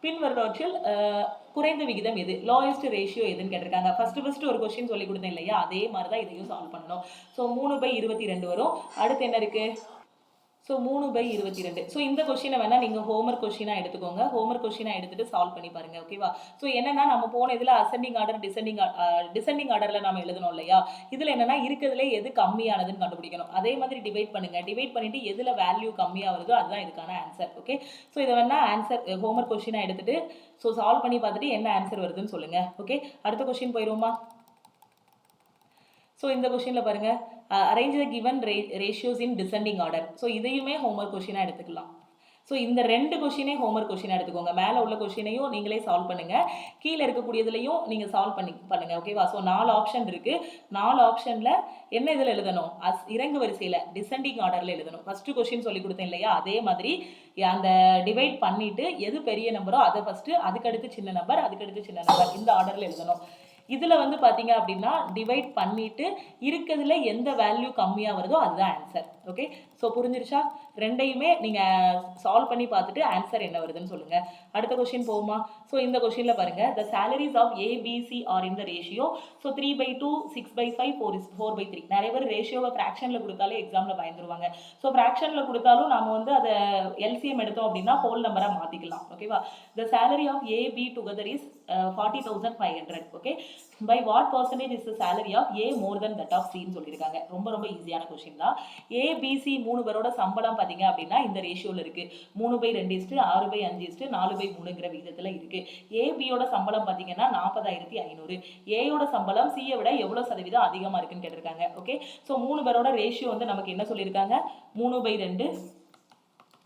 பின்வருவற்றில் குறைந்த விகிதம் எது? லோயஸ்ட் ரேஷியோ எதுன்னு கேட்டிருக்காங்க. ஃபர்ஸ்ட் ஒரு கொஸ்டின் சொல்லி கொடுத்தேன் இல்லையா? அதே மாதிரி தான் இதையும் சால்வ் பண்ணணும். ஸோ 3/22 வரும். அடுத்து என்ன இருக்கு? ஸோ 3/22. ஸோ இந்த கொஸ்டினை வேணா நீங்கள் ஹோம்ஒர்க் கொஸ்டினாக எடுத்துக்கோங்க. ஹோம்ஒர்க் கொஸ்டினாக எடுத்துட்டு சால்வ் பண்ணி பாருங்க. ஓகேவா? ஸோ என்னன்னா நம்ம போன இதில் அசெண்டிங் ஆர்டர் டிசெண்டிங் ஆர்டரில் நம்ம எழுதணும் இல்லையா? இதில் என்னன்னா இருக்கிறதுல எது கம்மியானதுன்னு கண்டுபிடிக்கணும். அதே மாதிரி டிவைட் பண்ணுங்க. டிவைட் பண்ணிட்டு எதில் வேல்யூ கம்மியாக வருதோ அதுதான் இதுக்கான ஆன்சர். ஓகே, ஸோ இதை வேணா ஆன்சர் ஹோம்ஒர்க் கொஸ்டினாக எடுத்துட்டு ஸோ சால்வ் பண்ணி பார்த்துட்டு என்ன ஆன்சர் வருதுன்னு சொல்லுங்க. ஓகே, அடுத்த கொஸ்டின் போயிடுவோமா? ஸோ இந்த கொஸ்டினில் பாருங்க, arrange the given ratios in descending order. So இதையுமே ஹோம்ஒர்க் கொஸ்டினாக எடுத்துக்கலாம். ஸோ இந்த 2 கொஸ்டினே ஹோம்ஒர்க் கொஸ்டினாக எடுத்துக்கோங்க. மேலே உள்ள கொஸ்டினையும் நீங்களே சால்வ் பண்ணுங்க, கீழே இருக்கக்கூடியதுலையும் நீங்கள் சால்வ் பண்ணுங்க. ஓகேவா? ஸோ 4 ஆப்ஷன் இருக்கு. 4 ஆப்ஷனில் என்ன இதில் எழுதணும்? இறங்கு வரிசையில் டிசெண்டிங் ஆர்டரில் எழுதணும். ஃபர்ஸ்ட் கொஸ்டின் சொல்லி கொடுத்தேன் இல்லையா? அதே மாதிரி அந்த டிவைட் பண்ணிட்டு எது பெரிய நம்பரோ அதை ஃபர்ஸ்ட், அதுக்கடுத்து சின்ன நம்பர், அதுக்கடுத்து சின்ன நம்பர், இந்த ஆர்டரில் எழுதணும். இதில் வந்து பார்த்தீங்க அப்படின்னா டிவைட் பண்ணிட்டு இருக்கிறதுல எந்த வேல்யூ கம்மியாக வருதோ அதுதான் ஆன்சர். Okay, so புரிஞ்சிருச்சா? ரெண்டையுமே நீங்கள் சால்வ் பண்ணி பார்த்துட்டு ஆன்சர் என்ன வருதுன்னு சொல்லுங்கள். அடுத்த கொஸ்டின் போகுமா? ஸோ இந்த கொஸ்டினில் பாருங்கள், the salaries of A B C are in the ratio. So 3/2 6/5 4/3. நிறைய பேர் ரேஷியோவை ஃப்ராக்ஷனில் கொடுத்தாலே எக்ஸாமில் பயந்துருவாங்க. ஸோ ஃப்ராக்ஷனில் கொடுத்தாலும் நம்ம வந்து அதை எல்சிஎம் எடுத்தோம் அப்படின்னா ஹோல் நம்பராக மாற்றிக்கலாம். ஓகேவா? The salary of AB together is 40,500. Okay, by what percentage is the salary of A more than that of C ன்னு சொல்லியிருக்காங்க. ரொம்ப ரொம்ப ஈஸியான கொஸ்டின் தான். ஏபிசி 3 பேரோட சம்பளம் பார்த்தீங்க அப்படின்னா இந்த ரேஷியோவில் இருக்கு. 3/2 6/5 4/3ங்கிற விகிதத்தில் இருக்கு. ஏபியோட சம்பளம் பார்த்தீங்கன்னா 40,500. ஏயோட சம்பளம் சியை விட எவ்வளோ சதவீதம் அதிகமாக இருக்குன்னு கேட்டிருக்காங்க. ஓகே, ஸோ 3 பேரோட ரேஷியோ வந்து நமக்கு என்ன சொல்லியிருக்காங்க? 3/2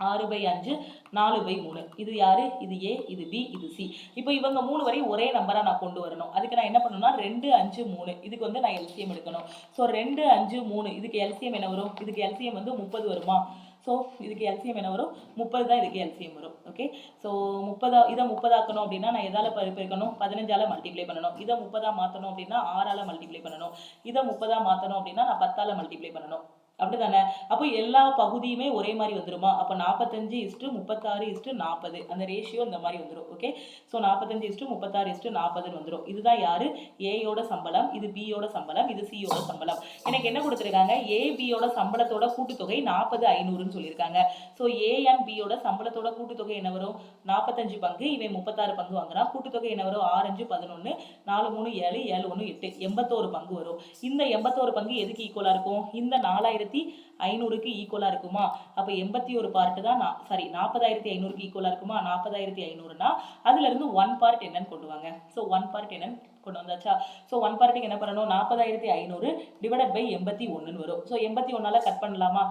6/5 4/3. இது யாரு? இது ஏ, இது பி, இது சி. இப்போ இவங்க 3 வரையும் ஒரே நம்பரா நான் கொண்டு வரணும். அதுக்கு நான் என்ன பண்ணணும்னா 2 5 3 இதுக்கு வந்து நான் எல்சிஎம் எடுக்கணும். ஸோ 2 5 3 இதுக்கு எல்சிஎம் என்ன வரும்? இதுக்கு எல்சிஎம் வந்து 30 வருமா? ஸோ இதுக்கு எல்சிஎம் என்ன வரும்? 30 தான் இதுக்கு எல்சிஎம் வரும். ஓகே, ஸோ 30 இதை 30 ஆக்கணும் அப்படின்னா நான் எதால பெருக்கணும்? 15ஆல மல்டிப்ளை பண்ணணும். இதை 30 மாற்றணும் அப்படின்னா 6ஆல மல்டிப்ளை பண்ணணும். இதை 30 மாற்றணும் அப்படின்னா நான் 10ஆல மல்டிப்ளை பண்ணணும். அப்படிதானே? அப்போ எல்லா பகுதியுமே ஒரே மாதிரி வந்துருமா? அப்போ 45:36:40 அந்த ரேஷியோ இந்த மாதிரி வந்துடும். ஓகே, ஸோ 45:36:40 வந்துடும். இதுதான் யாரு? ஏயோட சம்பளம், இது பியோட சம்பளம், இது சியோட சம்பளம். எனக்கு என்ன கொடுத்துருக்காங்க? ஏபியோட சம்பளத்தோட கூட்டுத்தொகை 40,500ன்னு சொல்லியிருக்காங்க. ஸோ ஏ அண்ட் பியோட சம்பளத்தோட கூட்டுத்தொகை என்ன வரும்? 45 பங்கு, இவன் 36 பங்கு வாங்குறான். கூட்டுத்தொகை என்ன வரும்? 6 5 11 4 3 7 7 1 8 81 பங்கு வரும். இந்த 81 பங்கு எதுக்கு ஈக்குவலா இருக்கும்? இந்த 4500க்கு ஈக்குவலா இருக்குமா? அப்ப 81 பார்ட் தான் 40,500க்கு ஈக்குவலா இருக்குமா? 40,500னா அதுல இருந்து 1 பார்ட் என்னன்னு கொண்டு வாங்க. ஸோ 1 பார்ட் என்னன்னு கொண்டு வந்தாச்சா? ஸோ 1 பார்ட்டுக்கு என்ன பண்ணணும்? 40,500 டிவைடட் பை 81ன்னு வரும். ஸோ 81ஆல கட் பண்ணலாமா?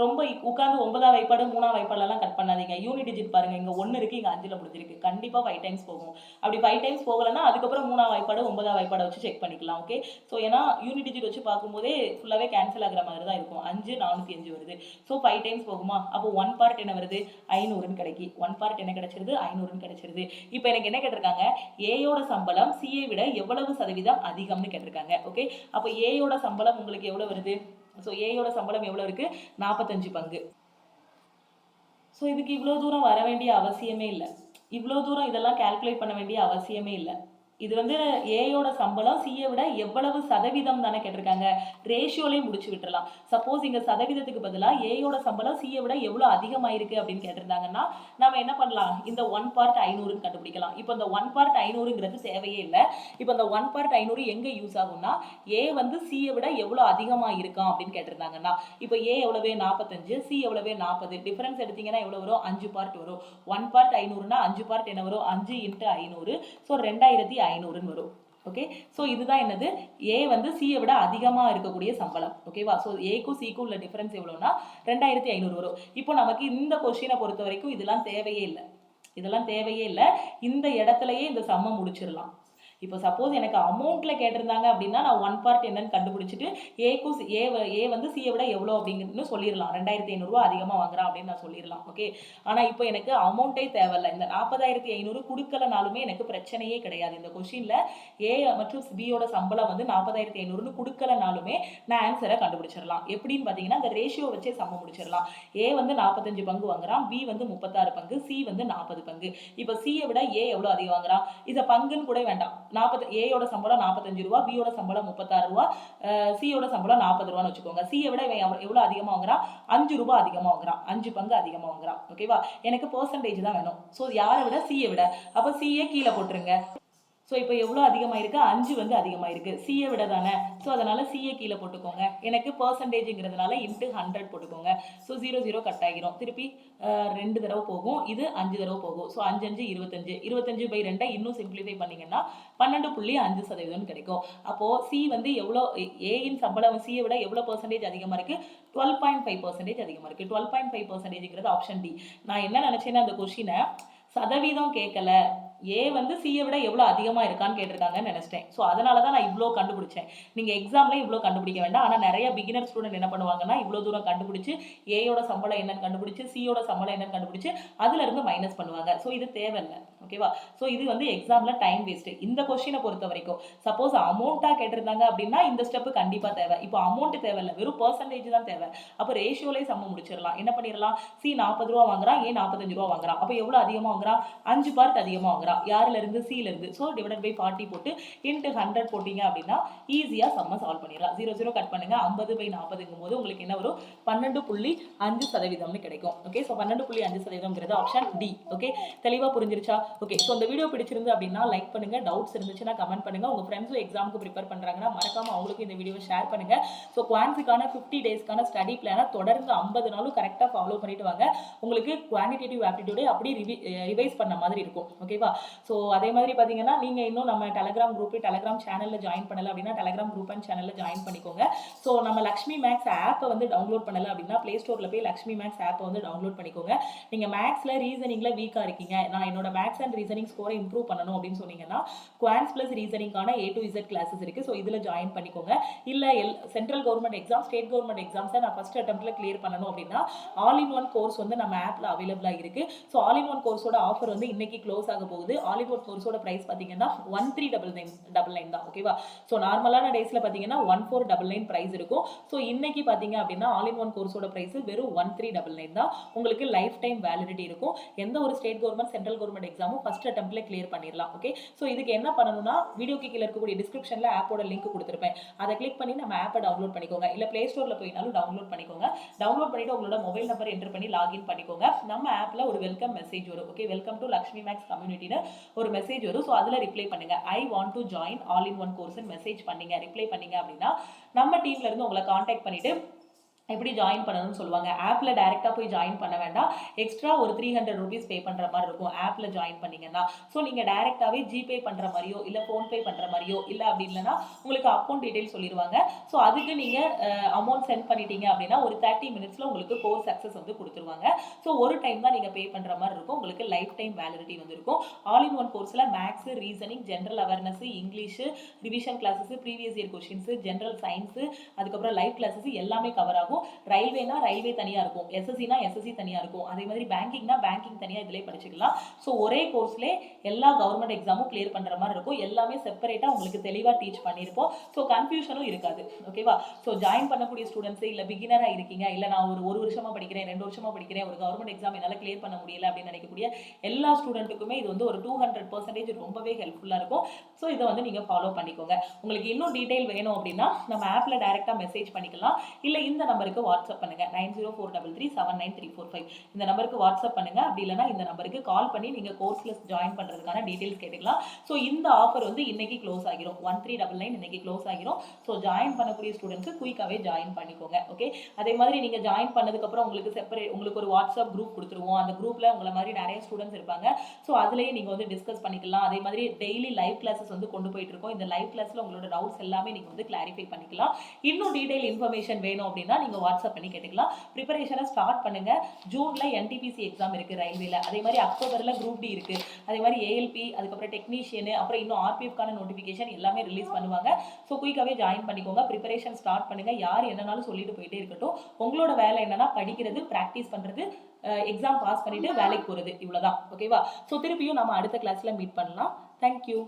ரொம்ப உட்காந்து 9ஆம் வாய்ப்பாடு 3ஆம் வாய்ப்பாடுலாம் கட் பண்ணாதீங்க. யூனிட் டிஜிட் பாருங்க, இங்க 1 இருக்கு, இங்க 5ல முடிஞ்சிருக்கு. கண்டிப்பா 5 டைம்ஸ் போகும். அப்படி 5 டைம்ஸ் போகலன்னா அதுக்கப்புறம் 3ஆம் வாய்ப்பாடு 9ஆம் வாய்ப்பாடை வச்சு செக் பண்ணிக்கலாம். ஓகே, ஸோ ஏன்னா யூனிட் டிஜிட் வச்சு பார்க்கும்போதே ஃபுல்லாவே கேன்சல் ஆகிற மாதிரி தான் இருக்கும். 5 405 வருது. ஸோ 5 டைம்ஸ் போகுமா? அப்போ 1 பார்ட் என்ன வருது? 500ன்னு கிடைக்கி. 1 பார்ட் என்ன கிடைச்சிருது? 500ன்னு கிடைச்சிருது. இப்போ எனக்கு என்ன கேட்டிருக்காங்க? ஏயோட சம்பளம் சியை விட எவ்வளவு சதவீதம் அதிகம்னு கேட்டிருக்காங்க. ஓகே, அப்போ ஏயோட சம்பளம் உங்களுக்கு எவ்வளவு வருது? ஸோ ஏயோட சம்பளம் எவ்வளோ இருக்கு? 45 பங்கு. ஸோ இதுக்கு இவ்வளோ தூரம் வர வேண்டிய அவசியமே இல்லை. இவ்வளோ தூரம் இதெல்லாம் கால்குலேட் பண்ண வேண்டிய அவசியமே இல்லை. இது வந்து ஏயோட சம்பளம் சியை விட எவ்வளவு சதவீதம் தானே கேட்டிருக்காங்க, ரேஷியோலே முடிச்சு விட்டுறலாம். சப்போஸ் இங்க சதவீதத்துக்கு பதிலாக ஏயோட சம்பளம் சியை விட எவ்வளோ அதிகமாயிருக்கு அப்படின்னு கேட்டிருந்தாங்கன்னா நம்ம என்ன பண்ணலாம், இந்த 1/500 கண்டுபிடிக்கலாம். இப்போ இந்த 1/500ங்கிறது தேவையே இல்லை. இப்போ இந்த 1/500 எங்க யூஸ் ஆகும்னா, ஏ வந்து சியை விட எவ்வளோ அதிகமாக இருக்கான் அப்படின்னு கேட்டிருந்தாங்கன்னா, இப்போ ஏ எவ்வளவு 45, சி எவ்வளவு 40, டிஃபரன்ஸ் எடுத்தீங்கன்னா எவ்வளோ வரும், 5 பார்ட் வரும். 1/500னா 5 பார்ட் என்ன வரும், 5 × 500, ஸோ 2500 வரும். ஓகே, ஸோ இதுதான் என்னது, ஏ வந்து சியை விட அதிகமாக இருக்கக்கூடிய சம்பளம். ஓகேவா, ஸோ ஏக்கும் சிக்கும் உள்ள டிஃபரன்ஸ் எவ்வளோனா 2500 வரும். இப்போ நமக்கு இந்த கொஸ்டினை பொறுத்த வரைக்கும் இதெல்லாம் தேவையே இல்லை, இதெல்லாம் தேவையே இல்லை. இந்த இடத்துலயே இந்த சம்ம முடிச்சிடலாம். இப்போ சப்போஸ் எனக்கு அமௌண்ட்டில் கேட்டிருந்தாங்க அப்படின்னா நான் 1 பார்ட் என்னன்னு கண்டுபிடிச்சிட்டு ஏ வந்து சியை விட எவ்வளோ அப்படிங்கிறது சொல்லிடலாம், 2500 அதிகமாக வாங்குறான் அப்படின்னு நான் சொல்லிடலாம். ஓகே, ஆனால் இப்போ எனக்கு அமௌண்ட்டே தேவையில்லை. இந்த 40500 கொடுக்கலனாலுமே எனக்கு பிரச்சனையே கிடையாது. இந்த கொஸ்டினில் ஏ மற்றும் பியோட சம்பளம் வந்து 40500 கொடுக்கலனாலுமே நான் ஆன்சரை கண்டுபிடிச்சிடலாம். எப்படின்னு பார்த்தீங்கன்னா இந்த ரேஷியோ வச்சே சம்ம முடிச்சிடலாம். ஏ வந்து 45 பங்கு வாங்குறான், பி வந்து 36 பங்கு, சி வந்து 40 பங்கு. இப்போ சியை விட ஏ எவ்வளோ அதிகம் வாங்குறான், இதை பங்குன்னு கூட வேண்டாம். ஏயோட சம்பளம் 45 ரூபா, பியோட சம்பளம் 36 ரூபா, சியோட சம்பளம் 40 ரூபான்னு வச்சுக்கோங்க. சியை விட எவ்வளவு அதிகமா வாங்குறான், 5 ரூபாய் அதிகமா வாங்குறான், 5 பங்கு அதிகமா வாங்குறான். ஓகேவா, எனக்கு பெர்சன்டேஜ் தான் வேணும். ஸோ யாரை விட, சியை விட. அப்போ சியை கீழே போட்டுருங்க. ஸோ இப்போ எவ்வளோ அதிகமாக இருக்குது, 5 வந்து அதிகமாக இருக்குது, சியை விட தானே. ஸோ அதனால் சியை கீழே போட்டுக்கோங்க. எனக்கு பர்சன்டேஜுங்கிறதுனால இன்ட்டு 100 போட்டுக்கோங்க. ஸோ 0 கட் ஆகிரும். திருப்பி 2 தடவை போகும், இது 5 தடவை போகும். ஸோ 5 5 25, 25/2 இன்னும் சிம்பிளிஃபை பண்ணிங்கன்னா 12.5% கிடைக்கும். அப்போது சி வந்து எவ்வளோ, ஏயின் சம்பளம் சியை விட எவ்வளோ பர்சன்டேஜ் அதிகமாக இருக்குது, 12.5% அதிகமாக இருக்குது. 12.5%ங்கிறது ஆப்ஷன் டி. நான் என்ன நினச்சேன்னா அந்த கொஷினை சதவீதம் கேட்கல, ஏ வந்து சியை விட எவ்வளோ அதிகமாக இருக்கான்னு கேட்டிருக்காங்கன்னு நினச்சிட்டேன். ஸோ அதனால தான் நான் இவ்வளோ கண்டுபிடிச்சேன். நீங்கள் எக்ஸாமில் இவ்வளோ கண்டுபிடிக்க வேண்டாம். ஆனால் நிறைய பிகினர் ஸ்டூடெண்ட் என்ன பண்ணுவாங்கன்னா இவ்வளோ தூரம் கண்டுபிடிச்சு ஏயோட சம்பளம் என்னன்னு கண்டுபிடிச்சு சியோட சம்பளம் என்னன்னு கண்டுபிடிச்சு அதுலேருந்து மைனஸ் பண்ணுவாங்க. ஸோ இது தேவையில்லை. ஓகேவா, ஸோ இது வந்து எக்ஸாமில் டைம் வேஸ்ட்டு. இந்த கொஸ்டினை பொறுத்த வரைக்கும் சப்போஸ் அமௌண்ட்டாக கேட்டிருந்தாங்க அப்படின்னா இந்த ஸ்டெப்பு கண்டிப்பாக தேவை. இப்போ அமௌண்ட் தேவையில்லை, வெறும் பர்சன்டேஜ் தான் தேவை. அப்போ ரேஷியோலே சம்ம முடிச்சிடலாம். என்ன பண்ணிடலாம், சி 40 ரூபா வாங்குறான், ஏ 45 ரூபா வாங்குறான். அப்போ எவ்வளோ அதிகமாக வாங்குறான், 5 பார்ட் அதிகமாக வாங்குறான். யாரில் இருந்து, சில இருந்து. ஸோ டிவைடட் பை 40 போட்டு இன்ட்டு 100 போட்டிங்க அப்படின்னா ஈஸியாக சம்ம சால்வ் பண்ணிடலாம். 0 கட் பண்ணுங்க. 50/40ங்கும் போது உங்களுக்கு என்ன வரும், 12.5% கிடைக்கும். ஓகே, ஸோ 12.5%ங்கிறது ஆப்ஷன் டி. ஓகே, தெளிவாக புரிஞ்சிருச்சா? ஓகே, ஸோ இந்த வீடியோ பிடிச்சிருந்து அப்படின்னா லைக் பண்ணுங்க, டவுட்ஸ் இருந்துச்சுன்னா கமெண்ட் பண்ணுங்க. உங்க ஃப்ரெண்ட்ஸும் எக்ஸாமுக்கு ப்ரிப்பேர் பண்றாங்கன்னா மறக்காம அவங்களுக்கு இந்த வீடியோவை ஷேர் பண்ணுங்க. ஸோ குவான்ஸுக்கான 50 டேஸ்க்கான ஸ்டடி பிளானை தொடர்ந்து 50 நாளும் கரெக்டாக ஃபாலோ பண்ணிட்டு வாங்க. உங்களுக்கு குவான்டிடேட்டிவ் ஆப்டிடியூடே அப்படி ரிவைஸ் பண்ண மாதிரி இருக்கும். ஓகேவா, ஸோ அதே மாதிரி பார்த்தீங்கன்னா நீங்கள் இன்னும் நம்ம டெலகிராம் குரூப், டெலகிராம் சேனலில் ஜாயின் பண்ணலை அப்படின்னா டெலகிராம் குரூப் அண்ட் சேனலில் ஜாயின் பண்ணிக்கோங்க. ஸோ நம்ம லக்ஷ்மி மேக்ஸ் ஆப்பை வந்து டவுன்லோட் பண்ணலை அப்படின்னா ப்ளே ஸ்டோரில் போய் லக்ஷ்மி மேக்ஸ் ஆப்பை வந்து டவுன்லோட் பண்ணிக்கோங்க. நீங்கள் மேக்ஸில் ரீசனிங்கில் வீக்காக இருக்கீங்க, நான் என்னோட மேக்ஸ் அண்ட் ரீசனிங் ஸ்கோரை இம்ப்ரூவ் பண்ணணும் அப்படின்னு சொன்னீங்கன்னா குவான்ஸ் ப்ளஸ் ரீசனிங்கான A to Z கிளாஸஸ் இருக்குது. ஸோ இதில் ஜாயின் பண்ணிக்கோங்க. இல்லை central government exam, state government எக்ஸாம்ஸை நான் ஃபஸ்ட் அட்டெம்ப்ட்டில் கிளியர் பண்ணணும் அப்படின்னா ஆல் இன் ஒன் கோர்ஸ் வந்து நம்ம ஆப்பில் அவைலபிளாக இருக்குது. ஸோ ஆல் இன் ஒன் கோர்ஸோட ஆஃபர் வந்து இன்னைக்கு க்ளோஸ் ஆக போகுது. ஆல் இன் ஒன் கோர்ஸோட ப்ரைஸ் பார்த்தீங்கன்னா 1399 தான். ஓகேவா, ஸோ நார்மலான டேஸில் பார்த்தீங்கன்னா 1499 ப்ரைஸ் இருக்கும். ஸோ இன்னைக்கு பார்த்தீங்க அப்படின்னா ஆல் இன் ஒன் கோர்ஸோட ப்ரைஸ் வெறும் 1399 தான். உங்களுக்கு லைஃப் டைம் வேலிடிட்டி இருக்கும். எந்த ஒரு ஸ்டேட் கவர்மெண்ட், சென்ட்ரல் கவர்மெண்ட் எக்ஸாமும் ஃபர்ஸ்ட் அட்டெம்ப்ட்ல கிளியர் பண்ணிடலாம். ஓகே, ஸோ இதுக்கு என்ன பண்ணணும்னா வீடியோக்கு கீழே இருக்கக்கூடிய டிஸ்கிரிப்ஷனில் ஆப்போட லிங்க் கொடுத்துருப்பேன். அதை கிளிக் பண்ணி நம்ம ஆப்பை டவுன்லோட் பண்ணிக்கோங்க. இல்லை ப்ளே ஸ்டோரில் போயினாலும் டவுன்லோட் பண்ணிக்கோங்க. டவுன்லோட் பண்ணிட்டு உங்களோட மொபைல் நம்பர் என்டர் பண்ணி லாகின் பண்ணிக்கோங்க. நம்ம ஆப்பில் ஒரு வெல்கம் மெசேஜ் வரும். Okay, welcome to Lakshmi maths கம்யூனிட்டின்னு ஒரு மெசேஜ் வரும். ஸோ அதில் ரிப்ளை பண்ணுங்க, I want to join all in one course message பண்ணீங்க, ரிப்ளை பண்ணீங்க அப்படின்னா நம்ம டீம்ல இருந்து உங்களை கான்டாக்ட் பண்ணிட்டு எப்படி ஜாயின் பண்ணணும்னு சொல்லுவாங்க. ஆப்பில் டேரெக்டாக போய் ஜாயின் பண்ண வேண்டாம், எக்ஸ்ட்ரா ஒரு 300 rupees பே பண்ணுற மாதிரி இருக்கும் ஆப்பில் ஜாயின் பண்ணிங்கன்னா. ஸோ நீங்கள் டேரெக்டாகவே ஜிபே பண்ணுற மாதிரியோ இல்லை ஃபோன்பே பண்ணுற மாதிரியோ இல்லை அப்படி இல்லைன்னா உங்களுக்கு அக்கௌண்ட் டீட்டெயில் சொல்லிடுவாங்க. ஸோ அதுக்கு நீங்கள் அமௌண்ட் சென்ட் பண்ணிட்டீங்க அப்படின்னா ஒரு 30 minutesல உங்களுக்கு கோர்ஸ் சக்ஸஸ் வந்து கொடுத்துருவாங்க. ஸோ ஒரு டைம் தான் நீங்கள் பே பண்ணுற மாதிரி இருக்கும். உங்களுக்கு லைஃப் டைம் வேலிடிட்டி வந்து இருக்கும். ஆல் இன் ஒன் கோர்ஸில் maths, reasoning, general awareness, English, revision classes, previous year questions, general science, அதுக்கப்புறம் லைவ் கிளாஸஸ் எல்லாமே கவர் ஆகும். இருக்கும். ரயில்வேனா ரயில்வே தனியாக இருக்கும், எஸ்எஸ்சினா எஸ்எஸ்சி தனியாக இருக்கும், அதே மாதிரி பேங்கிங்னா பேங்கிங் தனியாக இதிலே படிச்சுக்கலாம். ஸோ ஒரே கோர்ஸ்லேயே எல்லா கவர்மெண்ட் எக்ஸாமும் கிளியர் பண்ணுற மாதிரி இருக்கும். எல்லாமே செப்பரேட்டாக உங்களுக்கு தெளிவாக டீச் பண்ணியிருப்போம். ஸோ கன்ஃபியூஷனும் இருக்காது. ஓகேவா? ஸோ ஜாயின் பண்ணக்கூடிய ஸ்டூடெண்ட்ஸ் இல்லை பிகினராக இருக்கீங்க, இல்லை நான் ஒரு வருஷமாக படிக்கிறேன், 2 வருஷமாக படிக்கிறேன், ஒரு கவர்மெண்ட் எக்ஸாம் என்னால் கிளியர் பண்ண முடியல அப்படின்னு நினைக்கக்கூடிய எல்லா ஸ்டூடெண்ட்டுக்குமே இது வந்து ஒரு 200% ரொம்பவே ஹெல்ப்ஃபுல்லாக இருக்கும். ஸோ இதை வந்து நீங்கள் ஃபாலோ பண்ணிக்கோங்க. உங்களுக்கு இன்னும் டீட்டெயில் வேணும் அப்படின்னா நம்ம ஆப்பில் டைரெக்டாக மெசேஜ் பண்ணிக்கலாம், இல்லை இந்த நம்பருக்கு வாட்ஸ்அப் பண்ணுங்கள் 9043379345. இந்த நம்பருக்கு வாட்ஸ்அப் பண்ணுங்கள். அப்படி இல்லைனா இந்த நம்பருக்கு கால் பண்ணி நீங்கள் கோர்ஸில் ஜாயின் பண்ணுறதுக்கான டீட்டெயில்ஸ் கேட்டுக்கலாம். ஸோ இந்த ஆஃபர் வந்து இன்னைக்கு க்ளோஸ் ஆகிரும், 1399 இன்னைக்கு க்ளோஸ் ஆகிரும். ஸோ ஜாயின் பண்ணக்கூடிய ஸ்டூடெண்ட்ஸ் குயிக்காகவே ஜாயின் பண்ணிக்கோங்க. ஓகே, அதே மாதிரி நீங்கள் ஜாயின் பண்ணதுக்கப்புறம் உங்களுக்கு ஒரு வாட்ஸ்அப் குரூப் கொடுத்துருவோம். அந்த குரூப்பில் உங்களை மாதிரி நிறைய ஸ்டூடெண்ட்ஸ் இருப்பாங்க. ஸோ அதுலேயே நீங்கள் வந்து டிஸ்கஸ் பண்ணிக்கலாம். அதே மாதிரி டெய்லி லைவ் கிளாஸஸ் வந்து கொண்டு போயிட்டு இருக்கோம். இந்த லைவ் கிளாஸில் உங்களோட டவுட்ஸ் எல்லாமே நீங்கள் வந்து கிளாரிஃபை பண்ணிக்கலாம். இன்னும் டீட்டெயில் இன்ஃபர்மேஷன் வேணும் அப்படின்னா நீங்கள் வாட்ஸ்அப் பண்ணி கேட்டுக்கலாம். ப்ரிப்பரேஷனை ஸ்டார்ட் பண்ணுங்க. ஜூன்ல என்டிபிசி எக்ஸாம் இருக்கு ரயில்வேல, அதே மாதிரி அக்டோபர்ல குரூப் டி இருக்கு, அதே மாதிரி ஏஎல்பி, அதுக்கப்புறம் டெக்னீஷியன், அப்புறம் இன்னும் ஆர்பிஎஃப்கான நோட்டிஃபிகேஷன் எல்லாமே ரிலீஸ் பண்ணுவாங்க. ஸோ குயிக்காகவே ஜாயின் பண்ணிக்கோங்க. ப்ரிப்பரேஷன் ஸ்டார்ட் பண்ணுங்க. யார் என்னன்னாலும் சொல்லிட்டு போயிட்டே இருக்கட்டும். உங்களோட வேலை என்னன்னா படிக்கிறது, ப்ராக்டிஸ் பண்றது, எக்ஸாம் பாஸ் பண்ணிட்டு வேலைக்கு போறது, இவ்வளவுதான். ஓகேவா? ஸோ திருப்பியும் நம்ம அடுத்த கிளாஸ்ல மீட் பண்ணலாம். தேங்க்யூ.